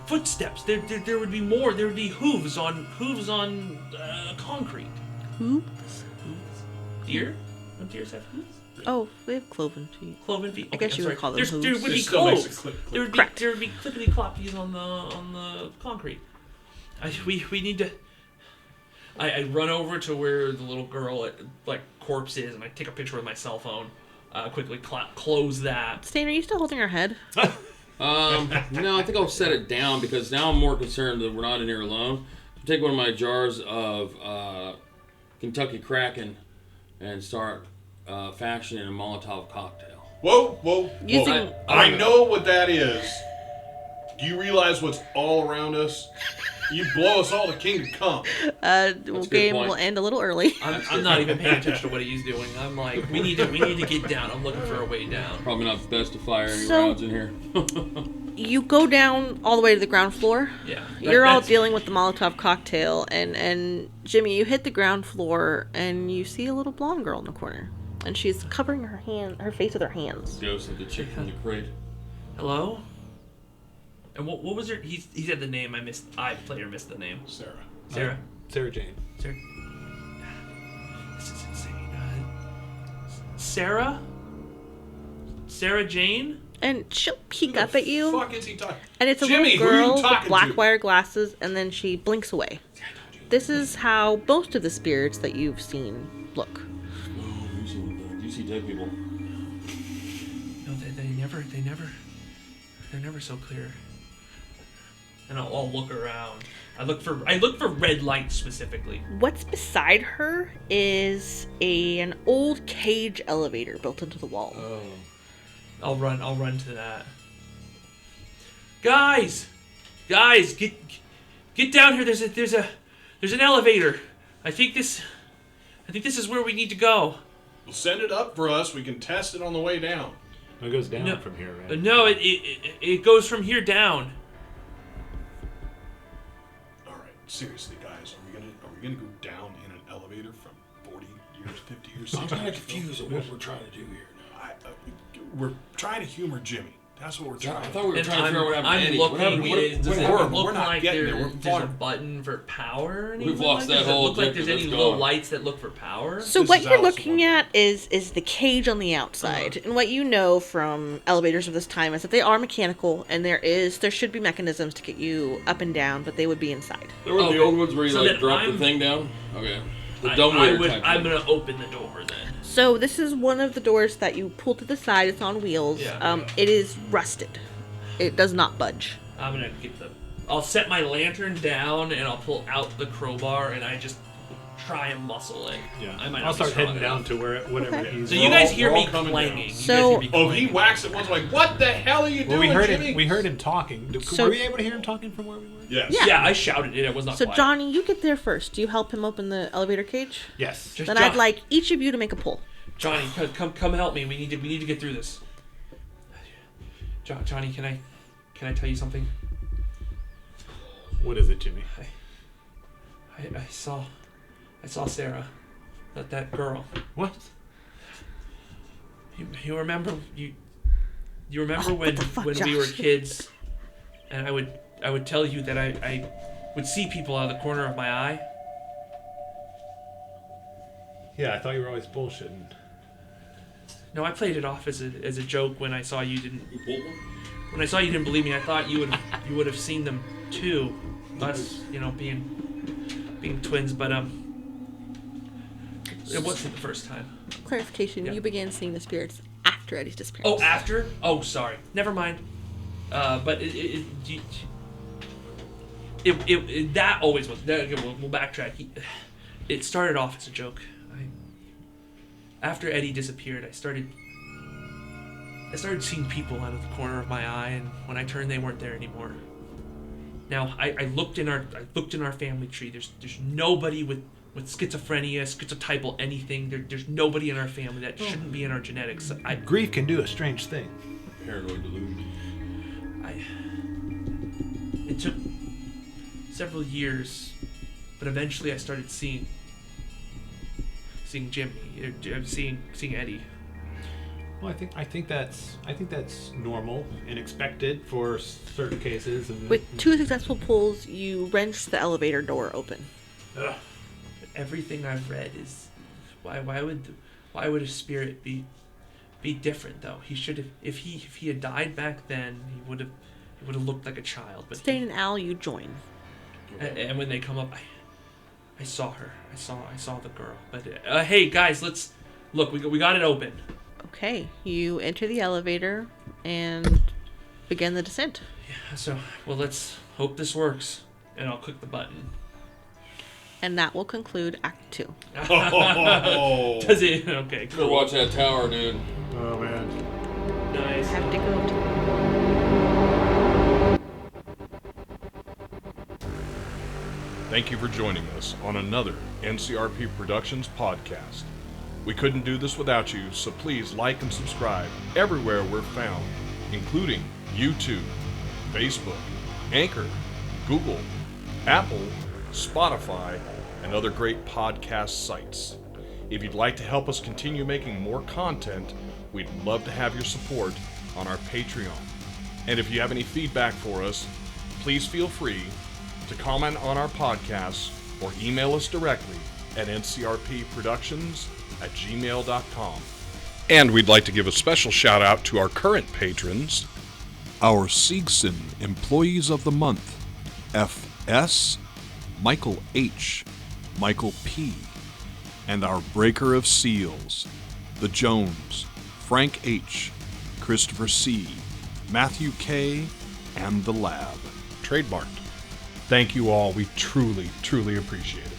footsteps. There would be more. There would be hooves on concrete. Hooves? Hooves? Deer? Don't deers have hooves? Oh, we have cloven feet. Cloven feet. I guess I'm you would sorry. call them There hooves. would It be still makes it cloves. click, click. There would be clippity cloppies on the concrete. We need to. I run over to where the little girl like corpse is, and I take a picture with my cell phone. quickly close that. Stain, are you still holding her head? No, I think I'll set it down because now I'm more concerned that we're not in here alone. I'll take one of my jars of Kentucky Kraken and start fashioning a Molotov cocktail. Whoa. Using- I know what that is. Do you realize what's all around us? You blow us all, the king to come. a good Game point. will end a little early. I'm not even paying attention to what he's doing. I'm like, we need to get down. I'm looking for a way down. Probably not best to fire any So- rounds in here. You go down all the way to the ground floor. Yeah. You're all that's- dealing with the Molotov cocktail, and Jimmy, you hit the ground floor, and you see a little blonde girl in the corner, and she's covering her face with her hands. Ghost of the chick from the crate. Hello? And what was her? He said the name. Player missed the name. Sarah. Sarah. Sarah Jane. Sarah. This is insane. Sarah. Sarah Jane. And she'll peek up at you, Fuck is he talking? and it's a Jimmy, little who are you girl with talking black to? wire glasses, and then she blinks away. This is how most of the spirits that you've seen look. Oh, you see dead people. No, they're never so clear. And I'll look around. I look for red lights specifically. What's beside her is an old cage elevator built into the wall. Oh. I'll run to that. Guys, get down here. There's an elevator. I think this is where we need to go. Well, send it up for us. We can test it on the way down. It goes down No, from here, right? No, it goes from here down. All right, seriously, guys, are we gonna go down in an elevator from 40 years, 50 years? I'm 60 kind of years confused ago? at what we're trying to do here now. We're trying to humor Jimmy. That's what we're Yeah, trying. I thought we were And trying to figure out what happened to I'm Eddie. looking. What happened? Does it we're look not like getting there. there's a Far. button for power or anything? We've lost like that whole Does it look like there's objective. any Let's little go. lights that look for power? So This what is you're Alice looking Wonderland. at is the cage on the outside, and what you know from elevators of this time is that they are mechanical, and there should be mechanisms to get you up and down, but they would be inside. There were the Okay. old ones where you So like then drop the I'm- thing down. Okay. The dumbwaiter type. I'm thing. gonna open the door then. So this is one of the doors that you pull to the side. It's on wheels. Yeah. It is rusted. It does not budge. I'm gonna I'll set my lantern down and I'll pull out the crowbar and I just try and muscle it. Yeah. I might I'll not be start strong heading enough. down to whatever Okay. he's. So you guys We're hear all me coming clanging. down. You guys So- hear me Oh, clanging. he whacks it once. Like, what the hell are you Well, doing, we heard Jimmy? him. We heard him talking. So- Were we able to hear him talking from where we were? Yes. Yeah. Yeah, I shouted it. It was not So quiet. Johnny, you get there first. Do you help him open the elevator cage? Yes. Just Then John- I'd like each of you to make a pull. Johnny, come help me. We need to get through this. Johnny, can I tell you something? What is it, Jimmy? I saw Sarah, that girl. What? You remember you remember Oh, when what the fuck, when we were Josh? kids, and I would tell you that I would see people out of the corner of my eye. Yeah, I thought you were always bullshitting. No, I played it off as a joke when I saw you didn't You pulled one? when I saw you didn't believe me. I thought you would have seen them too, us being twins, but it wasn't the first time. Clarification: Yeah. you began seeing the spirits after Eddie's disappearance. Oh, after? Oh, sorry. Never mind. But that always was. We'll backtrack. It started off as a joke. After Eddie disappeared, I started seeing people out of the corner of my eye, and when I turned, they weren't there anymore. Now I looked in our family tree. There's nobody with schizophrenia, schizotypal, anything. There's nobody in our family that shouldn't be in our genetics. Grief can do a strange thing. Paranoid delusion. It took several years, but eventually I started seeing Jimmy, seeing Eddie. Well, I think that's normal and expected for certain cases. And With 2 successful pulls, you wrench the elevator door open. Ugh. Everything I've read is why would a spirit be different though? He should have if he had died back then, he would have looked like a child. But Stain and Al, you join. and when they come up, I saw her. I saw the girl. But hey guys, let's look. We got it open. Okay, you enter the elevator and begin the descent. So, well, let's hope this works. And I'll click the button. And that will conclude Act 2. Oh. Does it? Okay, Go cool. watch that tower, dude. Oh man. Nice. Have to go to... Thank you for joining us on another NCRP Productions podcast. We couldn't do this without you, so please like and subscribe everywhere we're found, including YouTube, Facebook, Anchor, Google, Apple, Spotify, and other great podcast sites. If you'd like to help us continue making more content, we'd love to have your support on our Patreon. And if you have any feedback for us, please feel free to comment on our podcasts or email us directly at ncrpproductions@gmail.com. And we'd like to give a special shout out to our current patrons, our Siegson Employees of the Month, F.S., Michael H., Michael P., and our Breaker of Seals, the Jones, Frank H., Christopher C., Matthew K., and the Lab. Trademarked. Thank you all. We truly, truly appreciate it.